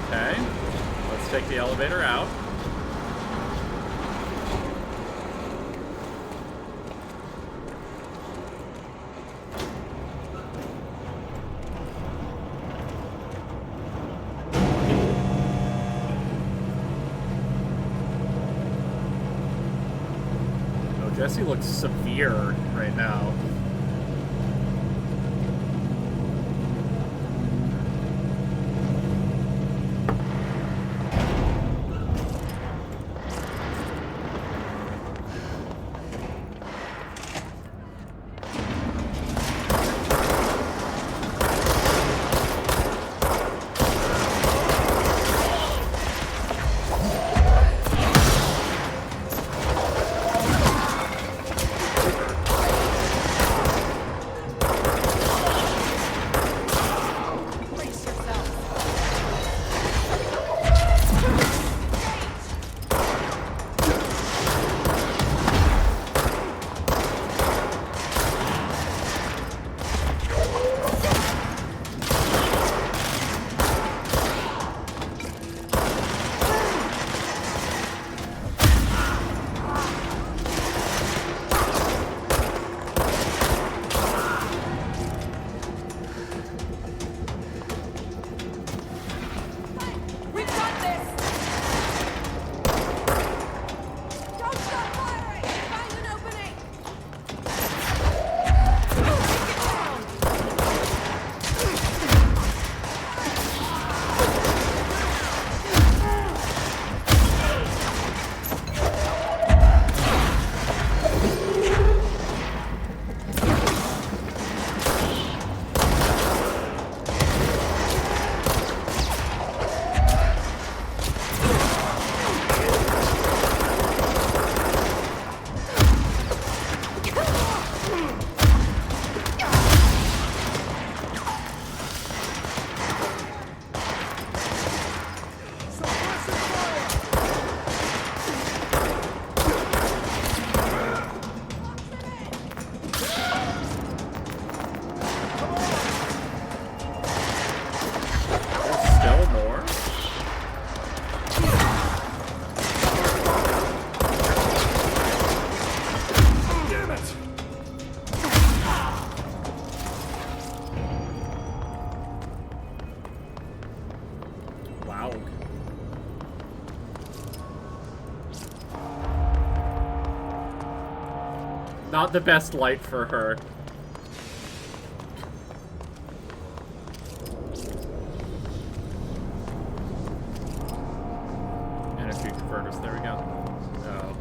Okay. Let's take the elevator out. Oh, Jesse looks severe right now. Not the best light for her. Energy converters, there we go. Oh.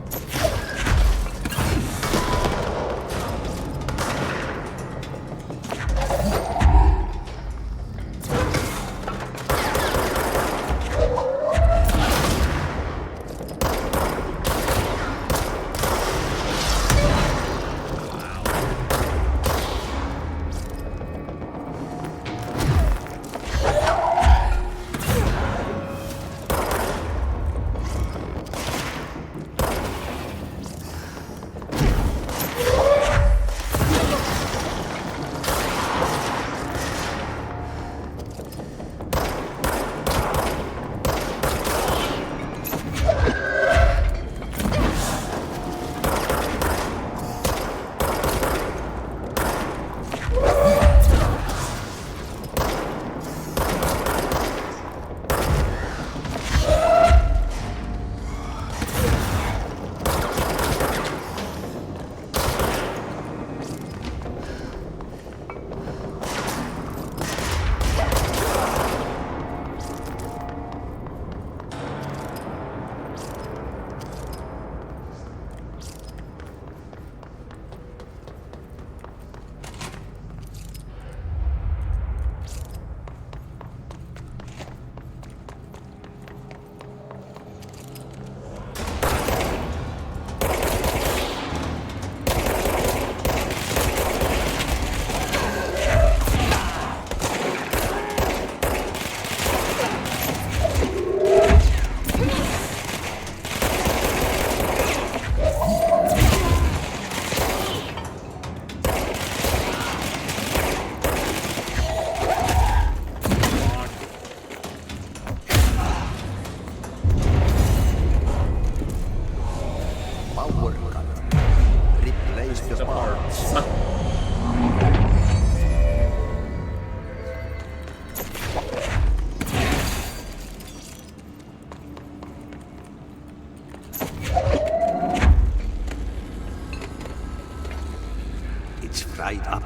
It's fried up.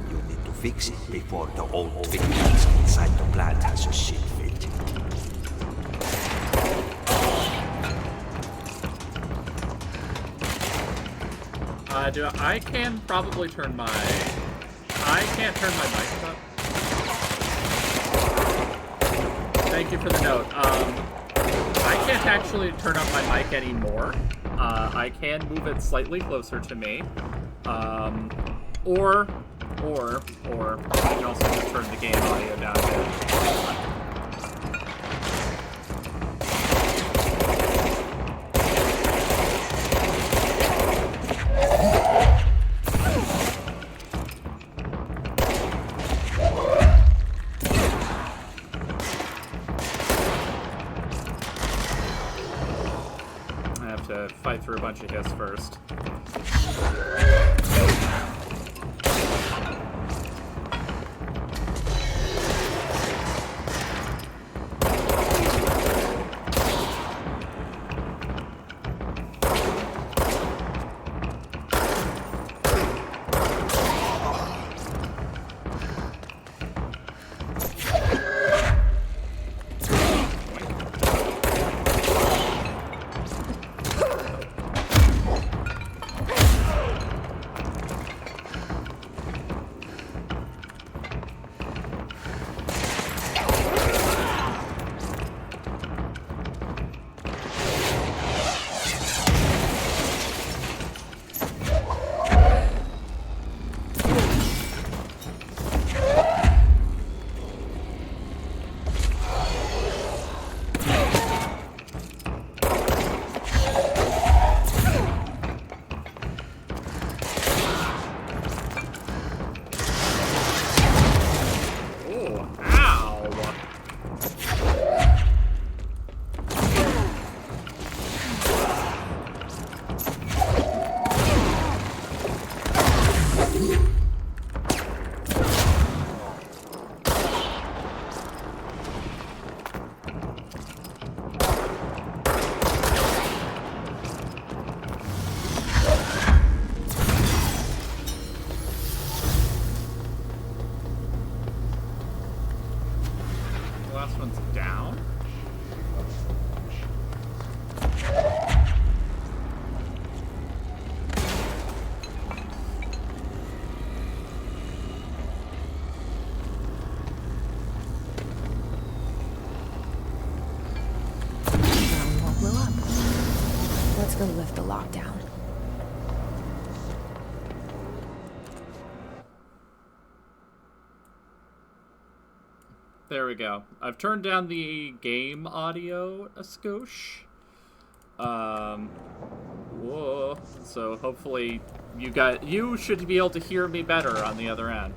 You need to fix it before the old victims inside the plant has a shit fit. I can probably turn my... I can't turn my mic up. Thank you for the note. I can't actually turn up my mic anymore. I can move it slightly closer to me. Or you can also just turn the game audio down a bit. I have to fight through a bunch of hits first. Let's go lift the lockdown. There we go. I've turned down the game audio a skosh. Whoa. So hopefully you should be able to hear me better on the other end.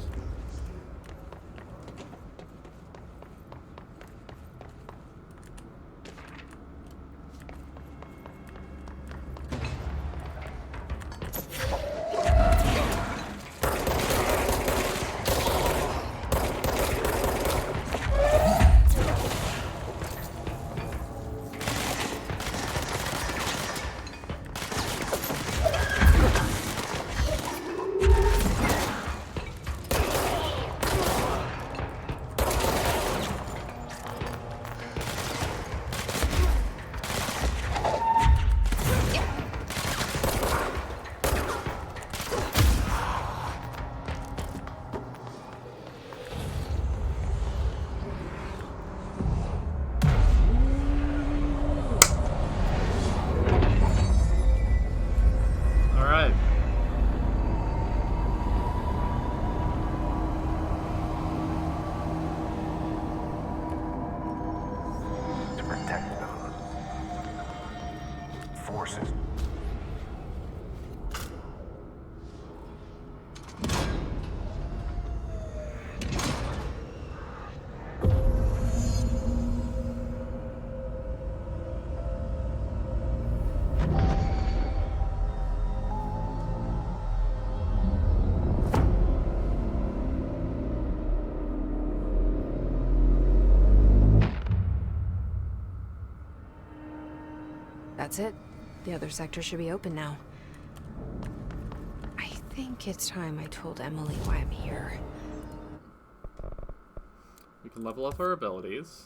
That's it. The other sector should be open now. I think it's time I told Emily why I'm here. We can level up our abilities.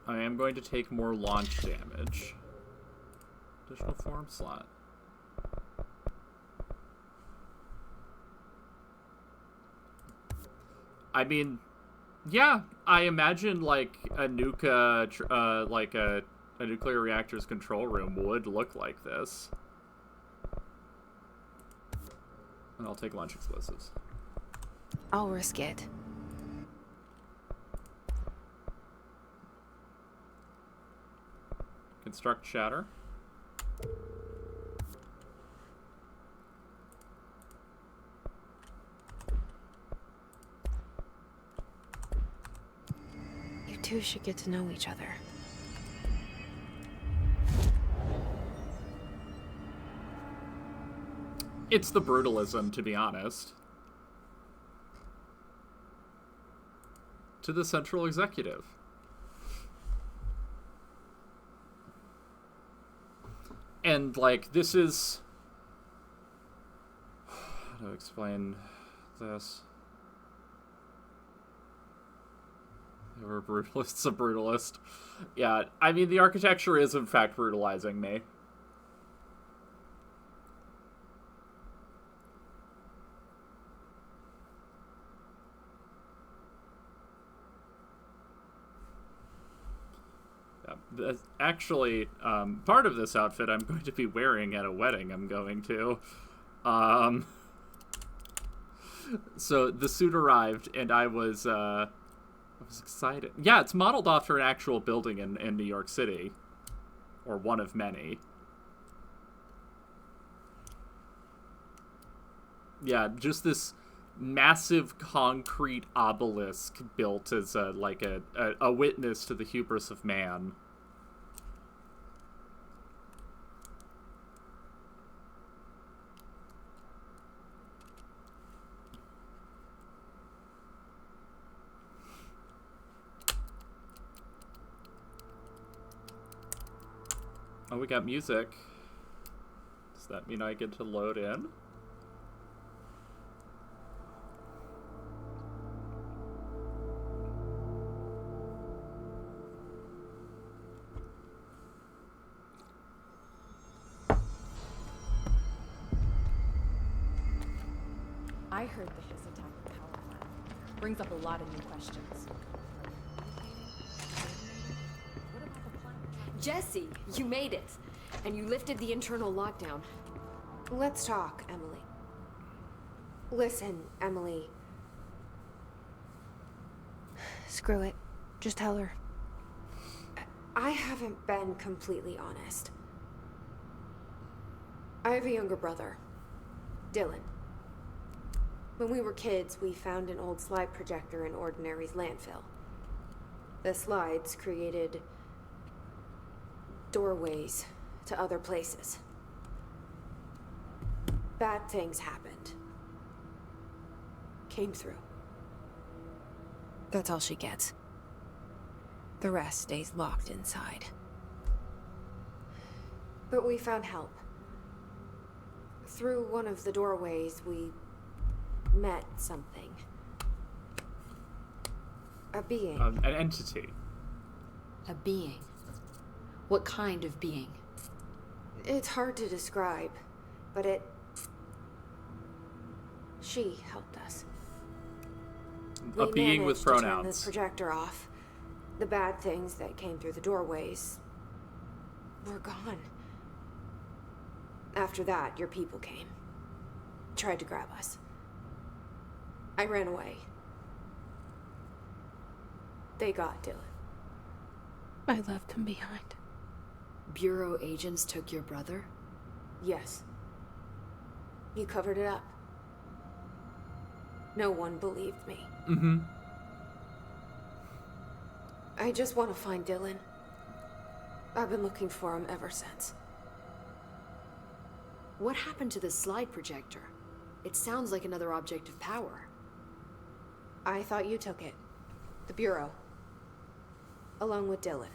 I am going to take more launch damage. Additional form slot. I mean, yeah, I imagine like a nuke, like a nuclear reactor's control room would look like this. And I'll take launch explosives. I'll risk it. Construct shatter. You two should get to know each other. It's the brutalism, to be honest. To the central executive. And, like, this is... How to explain this? They were brutalists, a brutalist. Yeah, I mean, the architecture is, in fact, brutalizing me. Actually, part of this outfit I'm going to be wearing at a wedding I'm going to. So the suit arrived, and I was excited. Yeah, it's modeled after an actual building in New York City. Or one of many. Yeah, just this massive concrete obelisk built as a witness to the hubris of man. Oh, we got music. Does that mean I get to load in? I heard the Hiss attack the power plant. Brings up a lot of new questions. Jesse, you made it. And you lifted the internal lockdown. Let's talk, Emily. Listen, Emily. Screw it. Just tell her. I haven't been completely honest. I have a younger brother, Dylan. When we were kids, we found an old slide projector in Ordinary's landfill. The slides created doorways to other places. Bad things happened. Came through. That's all she gets. The rest stays locked inside. But we found help. Through one of the doorways, we met something. A being. An entity. A being? What kind of being? It's hard to describe, but she helped us. A being with managed to turn pronouns. the projector off. The bad things that came through the doorways were gone. After that, your people came. Tried to grab us. I ran away. They got Dylan. I left him behind. Bureau agents took your brother? Yes. You covered it up. No one believed me. Mm-hmm. I just want to find Dylan. I've been looking for him ever since. What happened to the slide projector? It sounds like another object of power. I thought you took it. The Bureau. Along with Dylan.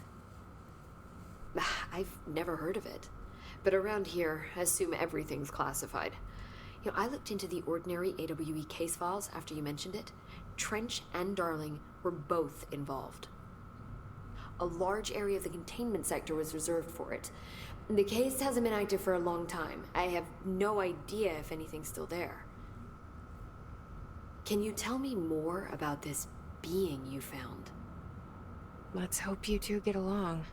I've never heard of it. But around here, I assume everything's classified. You know, I looked into the Ordinary AWE case files after you mentioned it. Trench and Darling were both involved. A large area of the containment sector was reserved for it. The case hasn't been active for a long time. I have no idea if anything's still there. Can you tell me more about this being you found? Let's hope you two get along.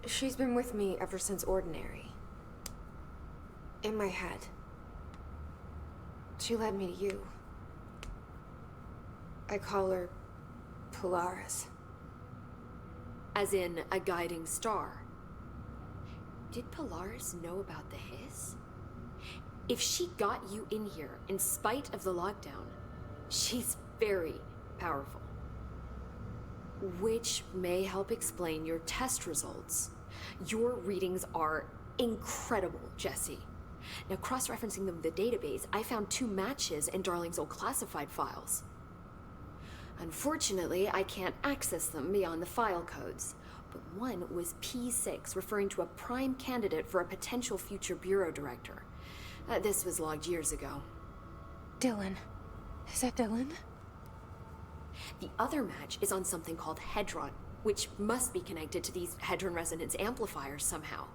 She's been with me ever since Ordinary. In my head. She led me to you. I call her Polaris. As in a guiding star. Did Polaris know about the hiss? If she got you in here in spite of the lockdown, she's very powerful. Which may help explain your test results. Your readings are incredible, Jesse. Now, cross-referencing them with the database, I found 2 matches in Darling's old classified files. Unfortunately, I can't access them beyond the file codes. But one was P6, referring to a prime candidate for a potential future bureau director. This was logged years ago. Dylan. Is that Dylan? The other match is on something called Hedron, which must be connected to these Hedron resonance amplifiers somehow.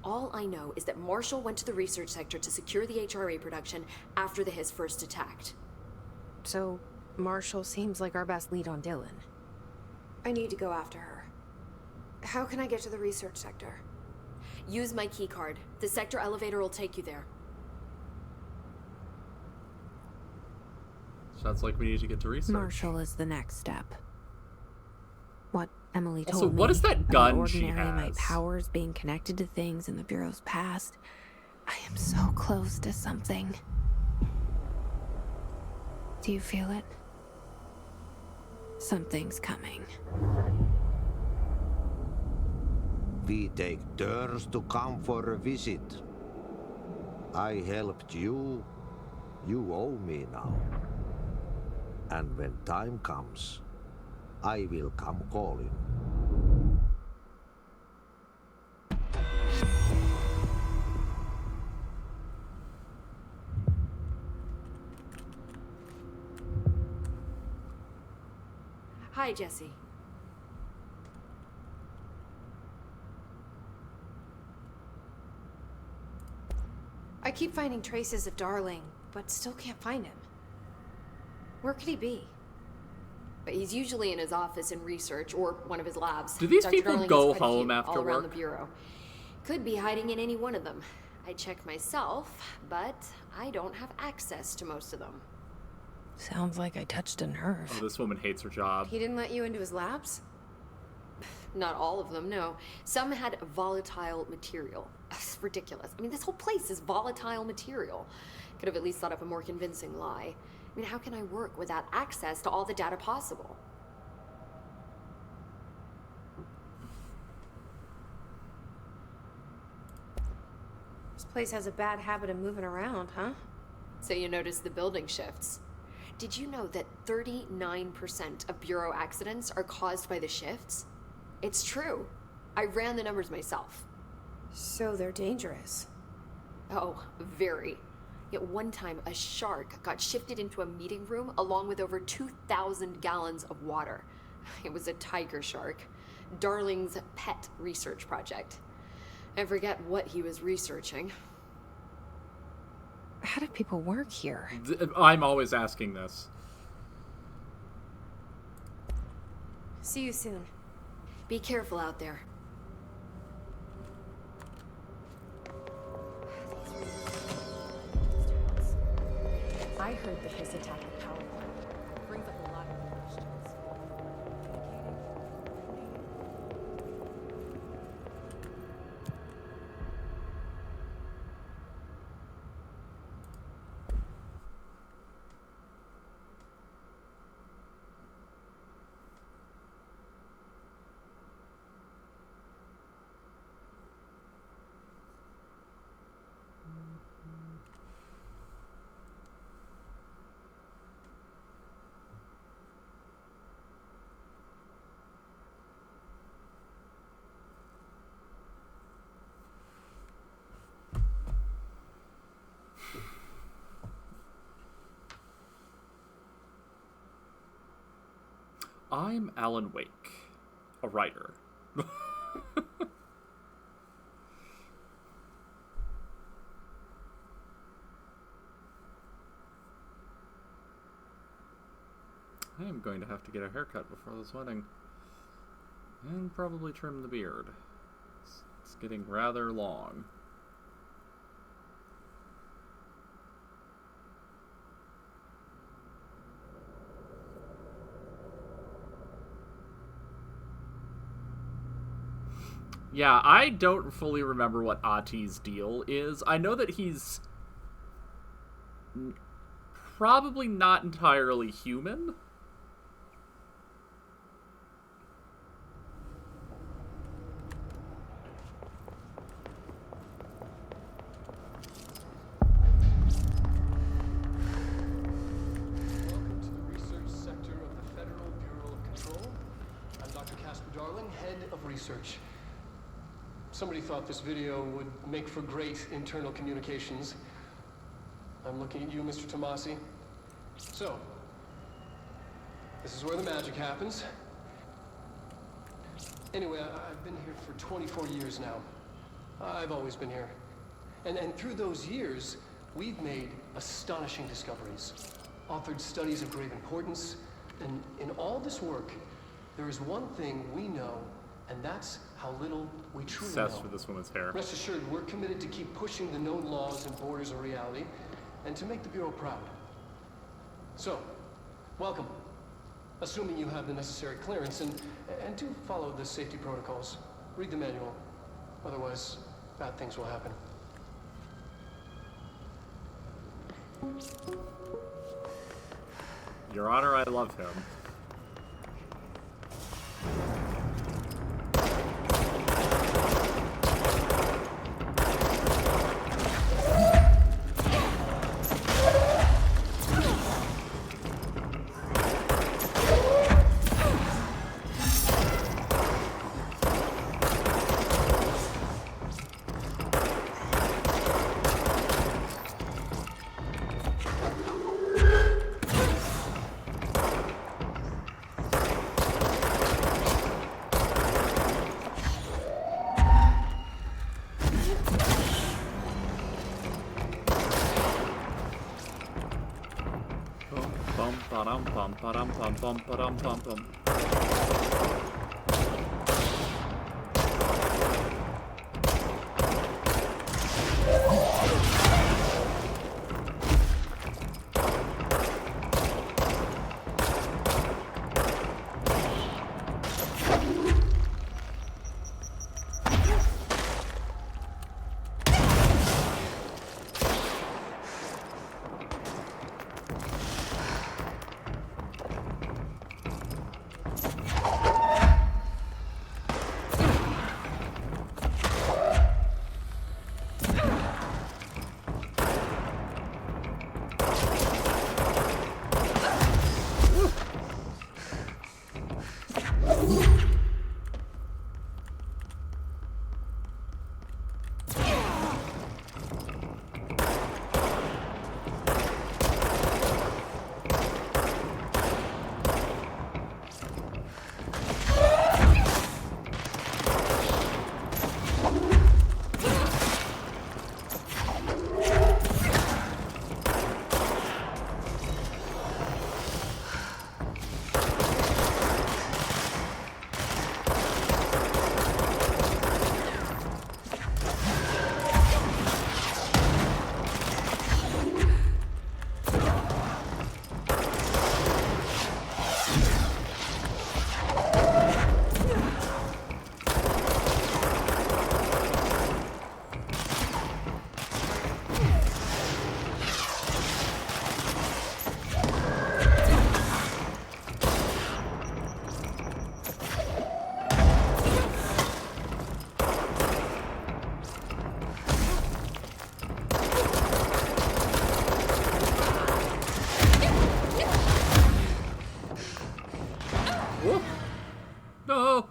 All I know is that Marshall went to the research sector to secure the HRA production after the Hiss first attacked. So, Marshall seems like our best lead on Dylan. I need to go after her. How can I get to the research sector? Use my keycard. The sector elevator will take you there. Sounds like we need to get to research. Marshall is the next step. What Emily told Also, what is that gun about she Ordinary, my has? powers being connected to things in the Bureau's past. I am so close to something. Do you feel it? Something's coming. We take turns to come for a visit. I helped you. You owe me now. And when time comes, I will come calling. Hi, Jesse. I keep finding traces of Darling, but still can't find him. Where could he be? But he's usually in his office in research or one of his labs. Do these Dr. people Darling go has quite a home few after all around work? the bureau. Could be hiding in any one of them. I check myself, but I don't have access to most of them. Sounds like I touched a nerve. Oh, this woman hates her job. He didn't let you into his labs? Not all of them, no. Some had volatile material. It's ridiculous. I mean, this whole place is volatile material. Could have at least thought up a more convincing lie. I mean, how can I work without access to all the data possible? This place has a bad habit of moving around, huh? So you notice the building shifts. Did you know that 39% of Bureau accidents are caused by the shifts? It's true. I ran the numbers myself. So they're dangerous. Oh, very. Yet one time, a shark got shifted into a meeting room along with over 2,000 gallons of water. It was a tiger shark. Darling's pet research project. I forget what he was researching. How do people work here? I'm always asking this. See you soon. Be careful out there. I heard that his attack at power plant brings up a lot of questions. I'm Alan Wake, a writer. I am going to have to get a haircut before this wedding. And probably trim the beard. It's getting rather long. Yeah, I don't fully remember what Ati's deal is. I know that he's probably not entirely human. Welcome to the research sector of the Federal Bureau of Control. I'm Dr. Casper Darling, head of research. Somebody thought this video would make for great internal communications. I'm looking at you, Mr. Tomasi. So, this is where the magic happens. Anyway, I've been here for 24 years now. I've always been here. And through those years, we've made astonishing discoveries, authored studies of great importance, and in all this work, there is one thing we know, and that's how little we truly know. Obsessed with this woman's hair. Rest assured, we're committed to keep pushing the known laws and borders of reality, and to make the Bureau proud. So, welcome. Assuming you have the necessary clearance, and do follow the safety protocols. Read the manual. Otherwise, bad things will happen. Your Honor, I love him. bum ba dum bum bum ba dum bum bum. No!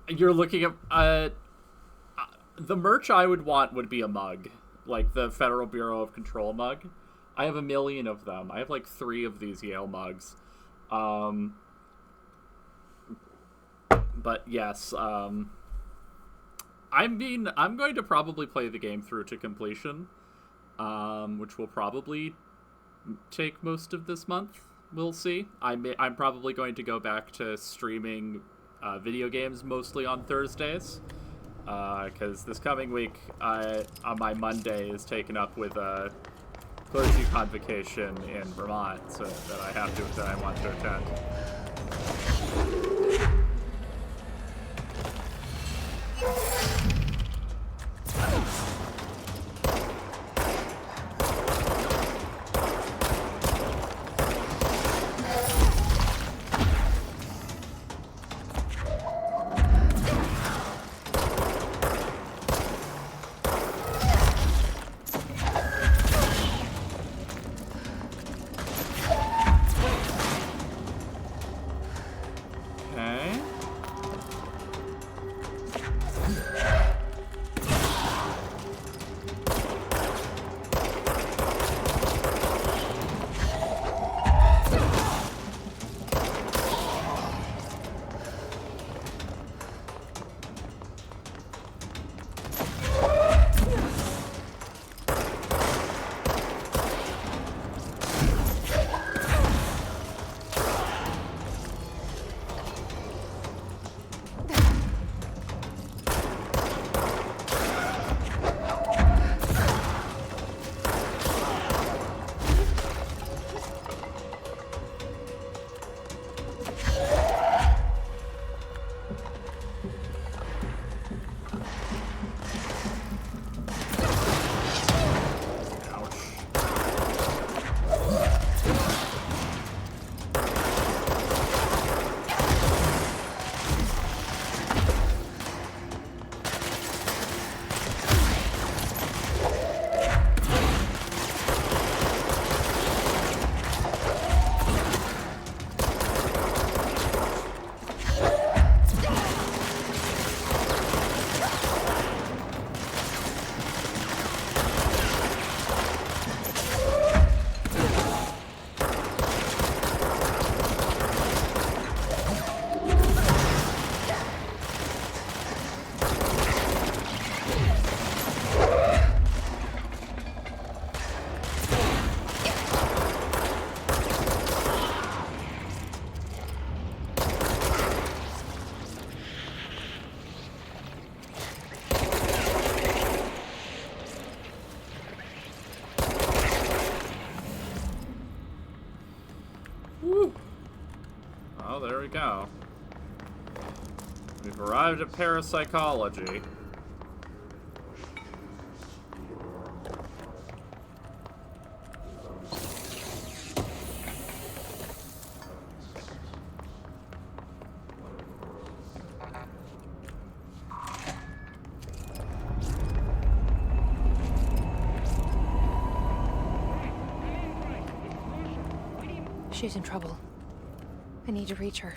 You're looking at the merch I would want would be a mug, like the Federal Bureau of Control mug. I have 1 million of them. I have like 3 of these Yale mugs. But yes, I'm going to probably play the game through to completion, which will probably take most of this month. We'll see. I'm probably going to go back to streaming video games mostly on Thursdays, because this coming week on my Monday is taken up with a clergy convocation in Vermont, so that I want to attend. go. We've arrived at parapsychology. She's in trouble. I need to reach her.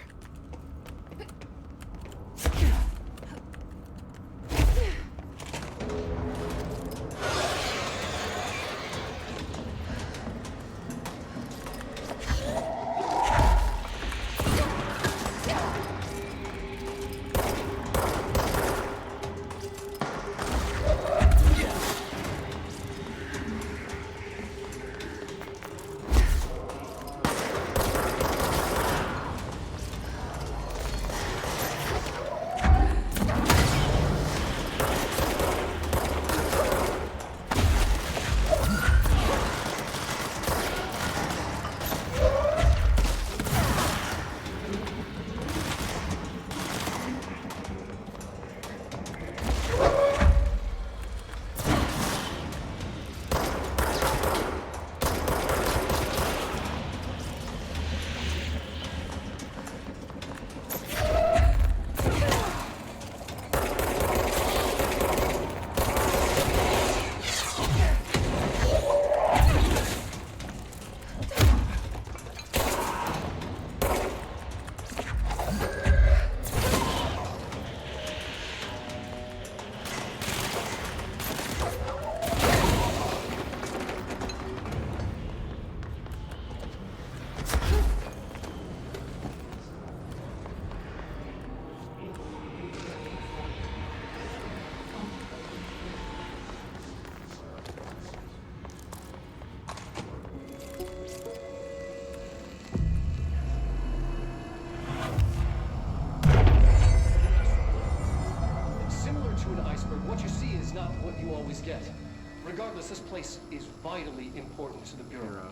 Regardless, this place is vitally important to the Bureau.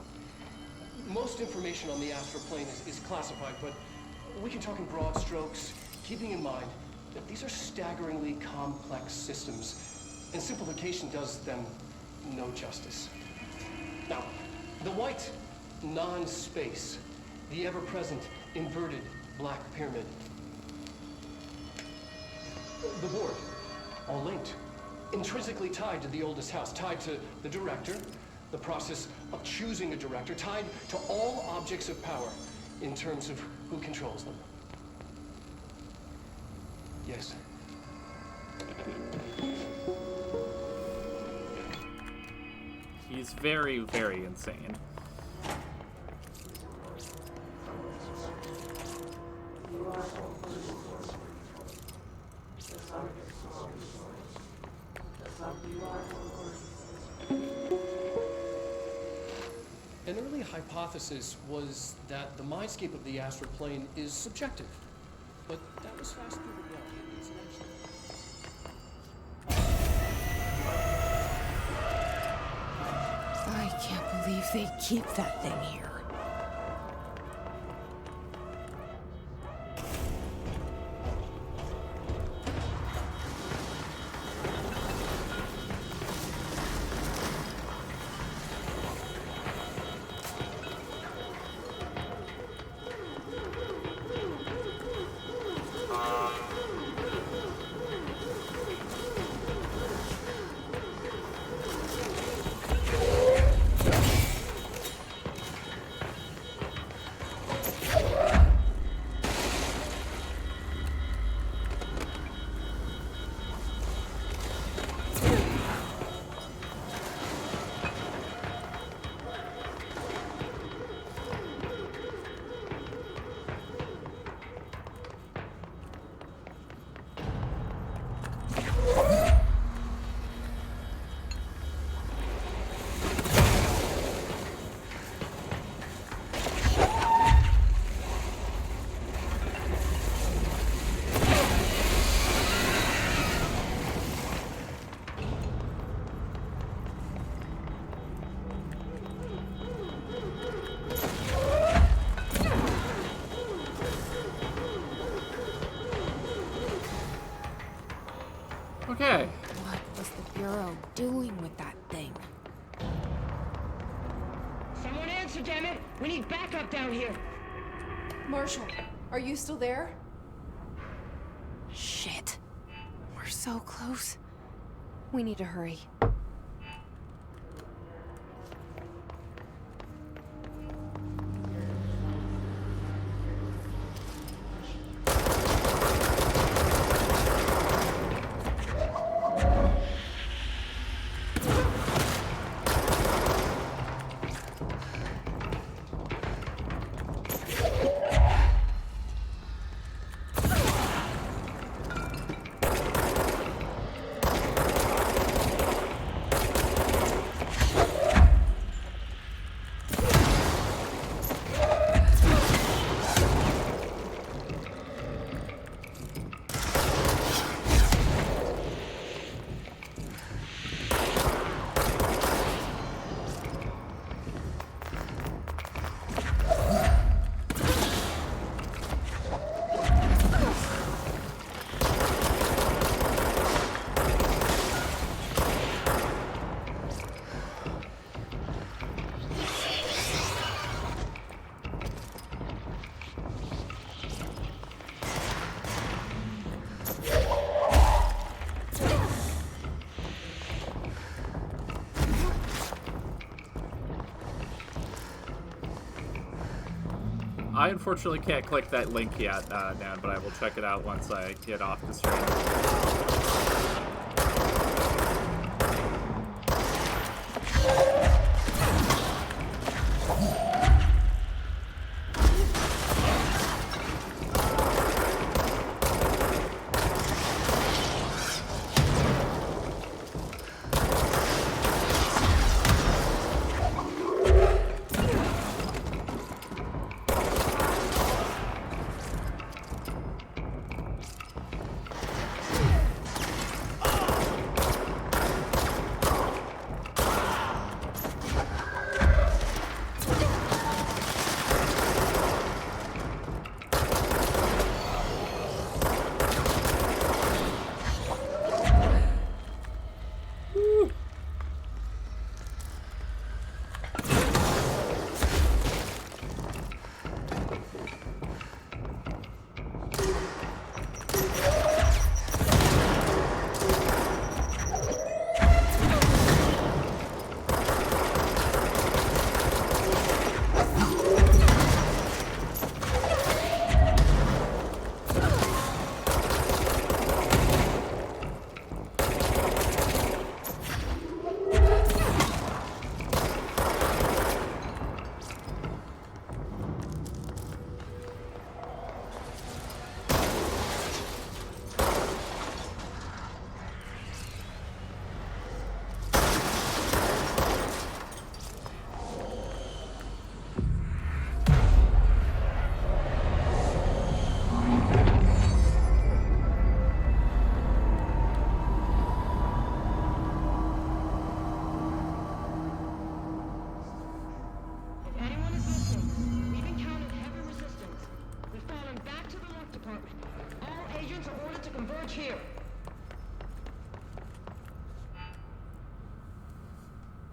Most information on the astral plane is classified, but we can talk in broad strokes, keeping in mind that these are staggeringly complex systems, and simplification does them no justice. Now, the white non-space, the ever-present inverted black pyramid, the board, all linked. Intrinsically tied to the oldest house, tied to the director, the process of choosing a director, tied to all objects of power in terms of who controls them. Yes. He's very, very insane. An early hypothesis was that the mindscape of the astral plane is subjective, but that was fast proven wrong. I can't believe they keep that thing here. Bureau doing with that thing? Someone answer, damn it! We need backup down here. Marshall, are you still there? Shit. We're so close. We need to hurry. I unfortunately can't click that link yet, Dan, but I will check it out once I get off the stream.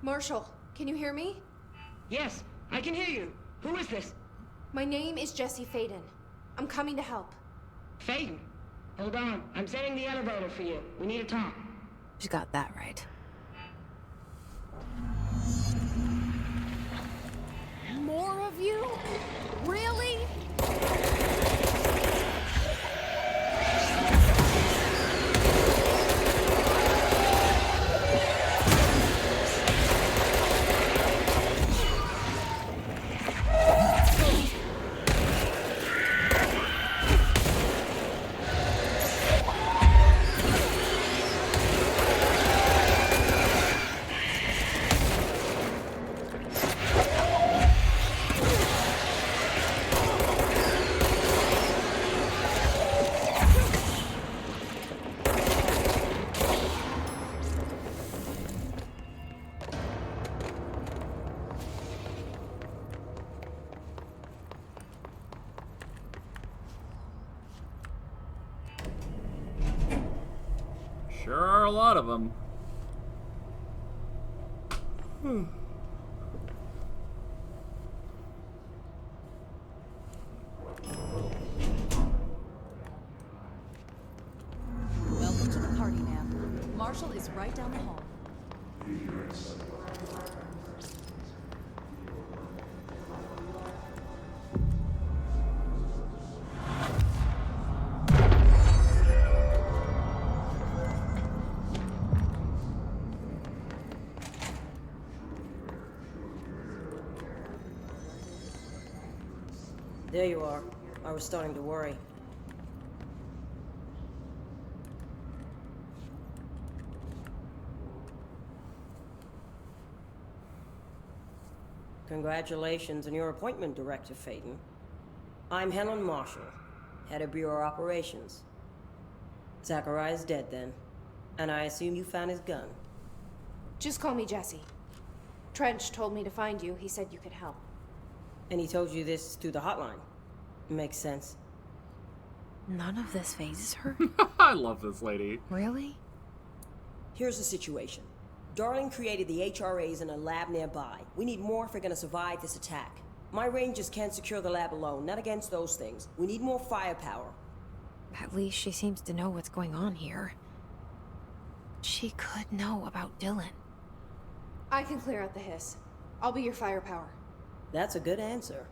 Marshall, can you hear me? Yes, I can hear you. Who is this? My name is Jesse Faden. I'm coming to help. Faden? Hold on. I'm setting the elevator for you. We need to talk. You got that right. More of you? Really? Sure are a lot of them. Welcome to the party, ma'am. Marshall is right down the hall. There you are. I was starting to worry. Congratulations on your appointment, Director Phaeton. I'm Helen Marshall, head of Bureau Operations. Zachariah's dead then, and I assume you found his gun. Just call me Jesse. Trench told me to find you. He said you could help. And he told you this through the hotline. Makes sense. None of this phases her? I love this lady. Really? Here's the situation. Darling created the HRAs in a lab nearby. We need more if we're gonna survive this attack. My rangers can't secure the lab alone, not against those things. We need more firepower. At least she seems to know what's going on here. She could know about Dylan. I can clear out the hiss. I'll be your firepower. That's a good answer.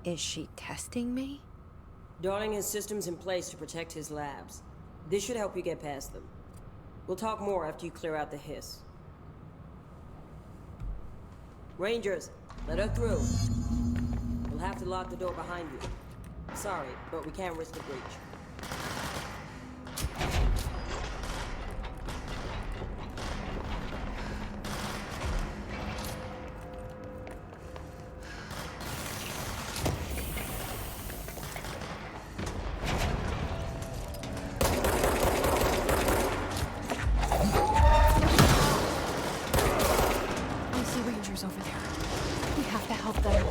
Is she testing me? Darling has systems in place to protect his labs. This should help you get past them. We'll talk more after you clear out the hiss. Rangers, let her through. We'll have to lock the door behind you. Sorry, but we can't risk a breach. Over there. We have to help them.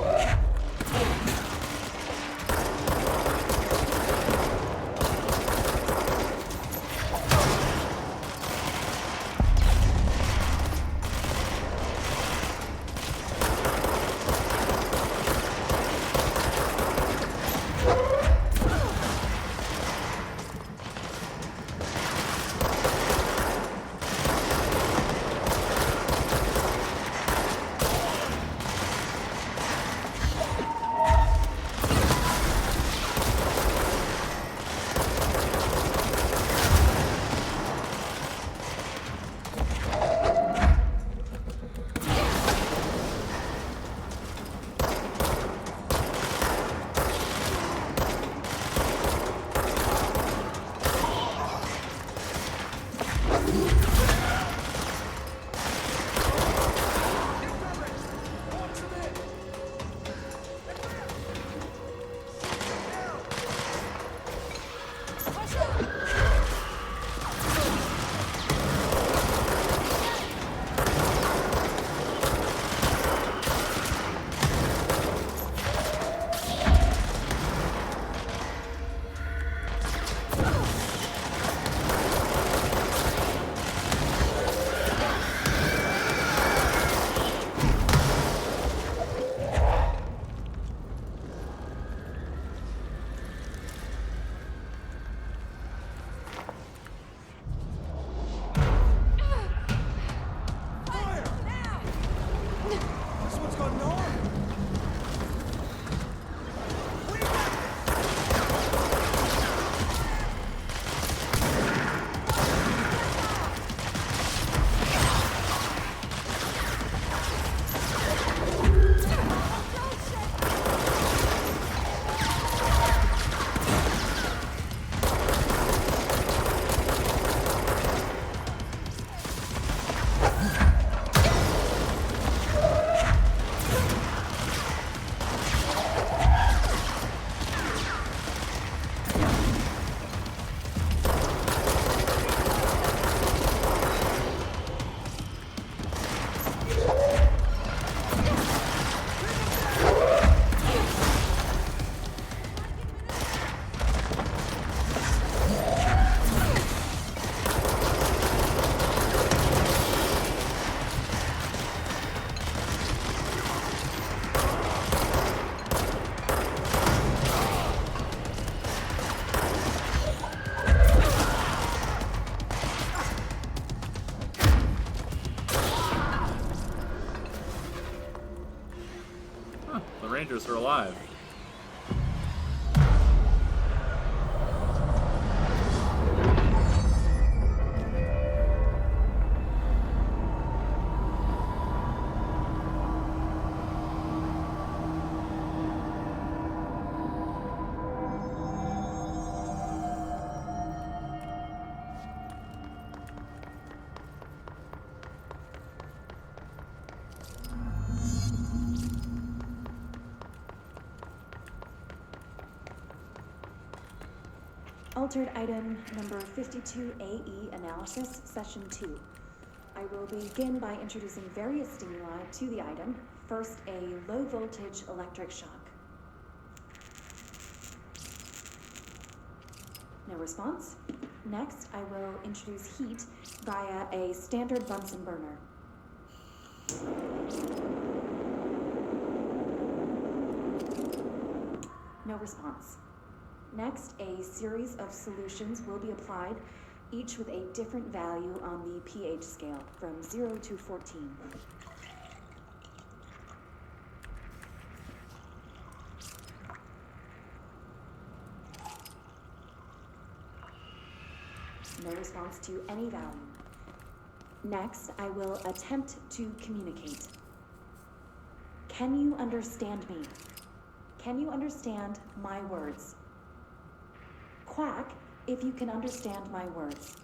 Rangers are alive. Altered item number 52AE analysis, session 2. I will begin by introducing various stimuli to the item. First, a low voltage electric shock. No response. Next, I will introduce heat via a standard Bunsen burner. No response. Next, a series of solutions will be applied, each with a different value on the pH scale, from 0 to 14. No response to any value. Next, I will attempt to communicate. Can you understand me? Can you understand my words? Quack if you can understand my words.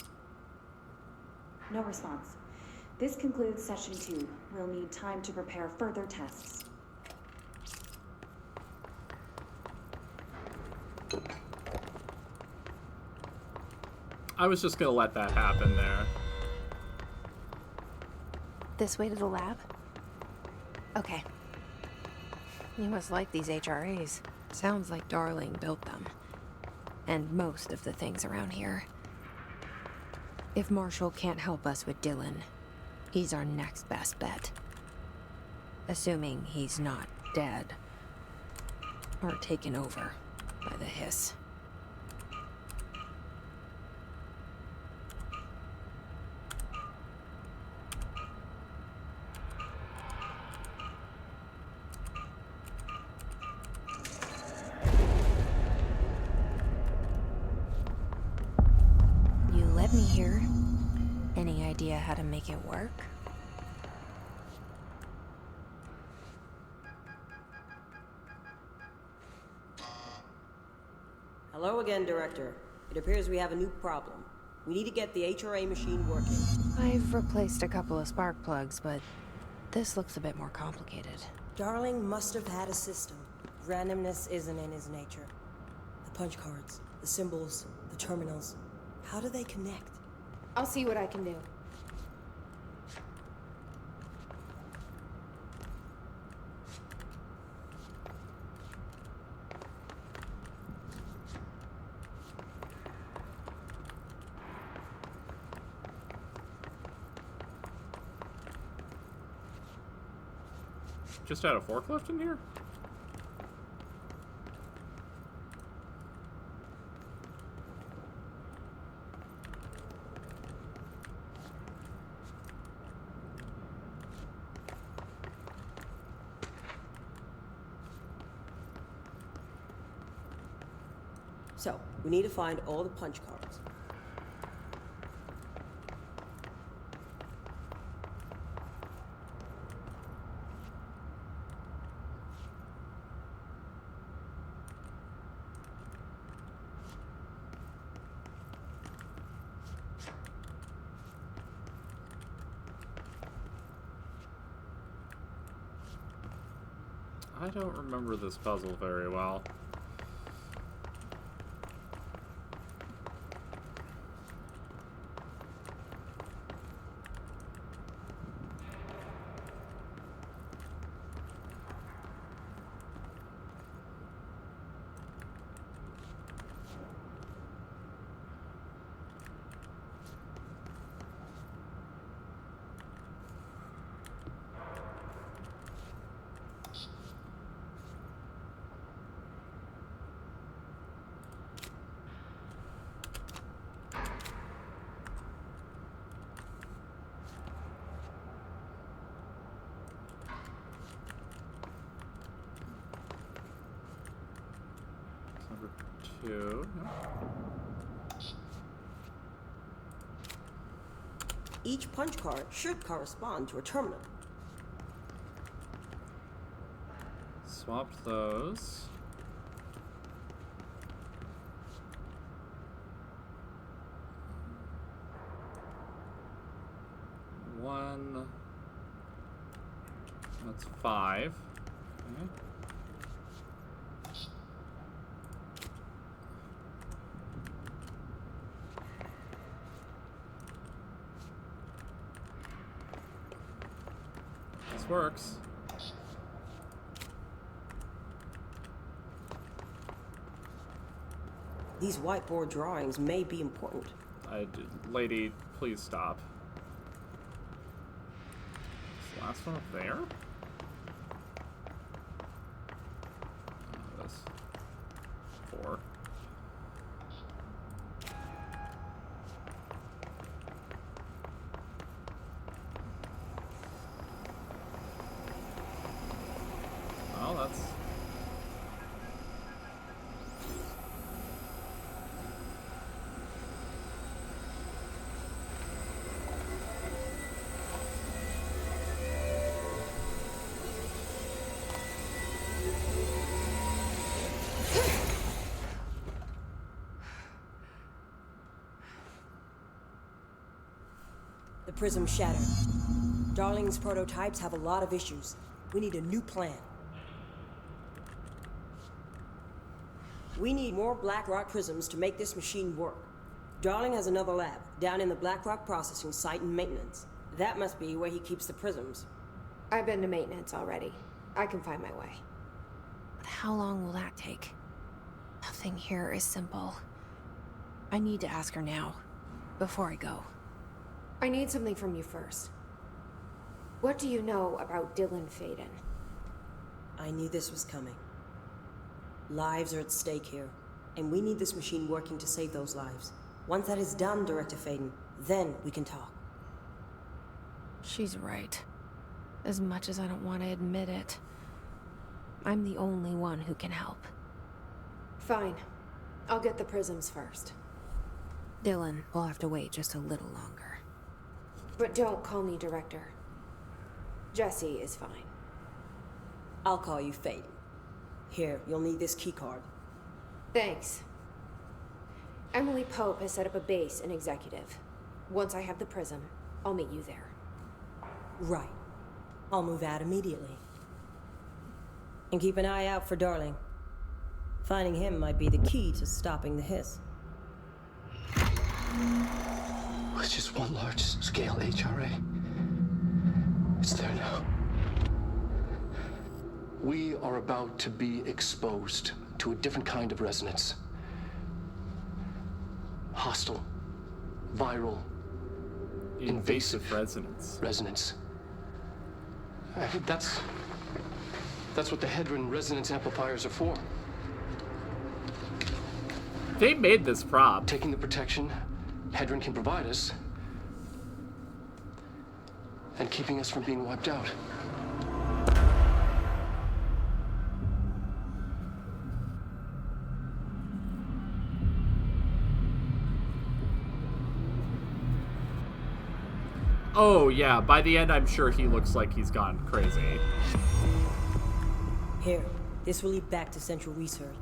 No response. This concludes session 2. We'll need time to prepare further tests. I was just gonna let that happen there. This way to the lab? Okay. You must like these HRAs. Sounds like Darling built them. And most of the things around here. If Marshall can't help us with Dylan, he's our next best bet. Assuming he's not dead. Or taken over by the hiss. Me here. Any idea how to make it work? Hello again, Director. It appears we have a new problem. We need to get the HRA machine working. I've replaced a couple of spark plugs, but this looks a bit more complicated. Darling must have had a system. Randomness isn't in his nature. The punch cards, the symbols, the terminals. How do they connect? I'll see what I can do. Just had a forklift in here? So, we need to find all the punch cards. I don't remember this puzzle very well. 2. Each punch card should correspond to a terminal. Swapped those. One. That's 5. Okay. This works. These whiteboard drawings may be important. Lady, please stop. This last one up there? This. 4. Well, that's... The prism shattered. Darling's prototypes have a lot of issues. We need a new plan. We need more Blackrock prisms to make this machine work. Darling has another lab, down in the Blackrock processing site and maintenance. That must be where he keeps the prisms. I've been to maintenance already. I can find my way. But how long will that take? Nothing here is simple. I need to ask her now, before I go. I need something from you first. What do you know about Dylan Faden? I knew this was coming. Lives are at stake here, and we need this machine working to save those lives. Once that is done, Director Faden, then we can talk. She's right. As much as I don't want to admit it, I'm the only one who can help. Fine. I'll get the prisms first. Dylan will have to wait just a little longer. But don't call me Director. Jesse is fine. I'll call you Faden. Here, you'll need this keycard. Thanks. Emily Pope has set up a base in Executive. Once I have the prism, I'll meet you there. Right. I'll move out immediately. And keep an eye out for Darling. Finding him might be the key to stopping the hiss. With just one large-scale HRA. It's there now. We are about to be exposed to a different kind of resonance. Hostile, viral, invasive resonance. That's what the Hedron resonance amplifiers are for. They made this prop. Taking the protection Hedron can provide us and keeping us from being wiped out. Oh, yeah. By the end, I'm sure he looks like he's gone crazy. Here, this will lead back to Central Research.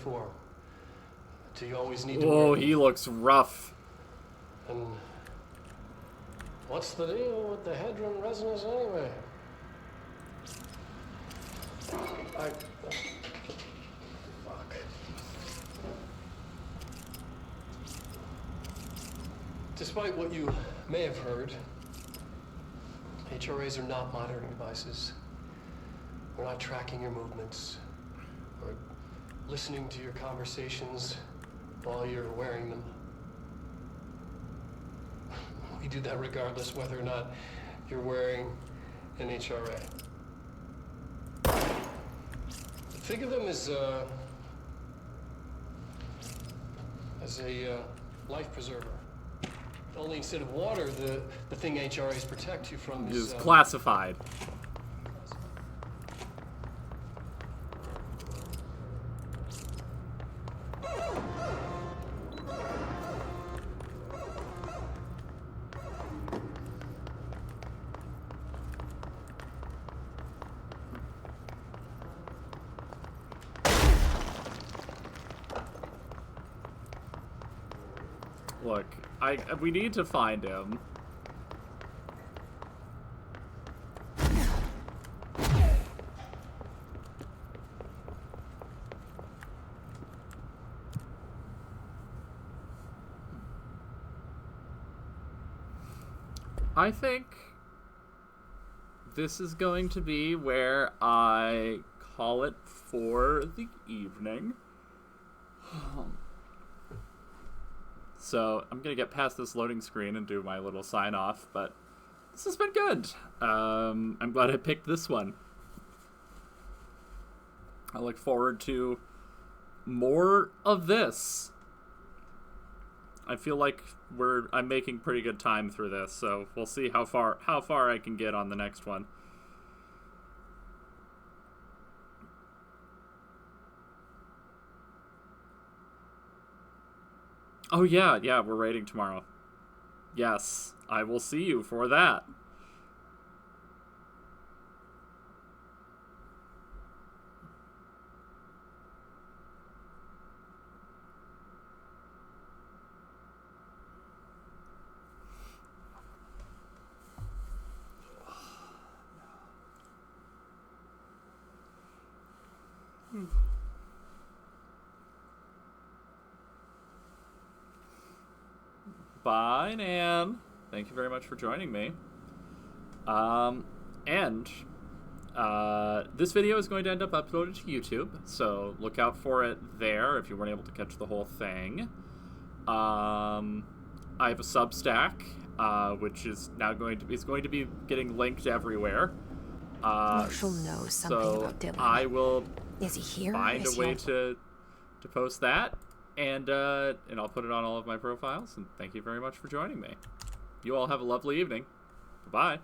for? Do you always need to Oh, wear them? he looks rough. And what's the deal with the headroom resonance anyway? Fuck. Despite what you may have heard, HRAs are not monitoring devices. We're not tracking your movements or listening to your conversations while you're wearing them. We do that regardless whether or not you're wearing an HRA. Think of them as a life preserver. Only instead of water, the thing HRAs protect you from Is classified. Look, we need to find him. I think this is going to be where I call it for the evening. So I'm going to get past this loading screen and do my little sign off, but this has been good. I'm glad I picked this one. I look forward to more of this. I feel like I'm making pretty good time through this, so we'll see how far I can get on the next one. Oh yeah, we're raiding tomorrow. Yes, I will see you for that. Bye, Nan. Thank you very much for joining me. This video is going to end up uploaded to YouTube, so look out for it there if you weren't able to catch the whole thing. I have a Substack, which is now going to be getting linked everywhere. Marshall knows something about Dylan. I will Is he here? find a way to post that, and I'll put it on all of my profiles. And thank you very much for joining me. You all have a lovely evening. Bye-bye.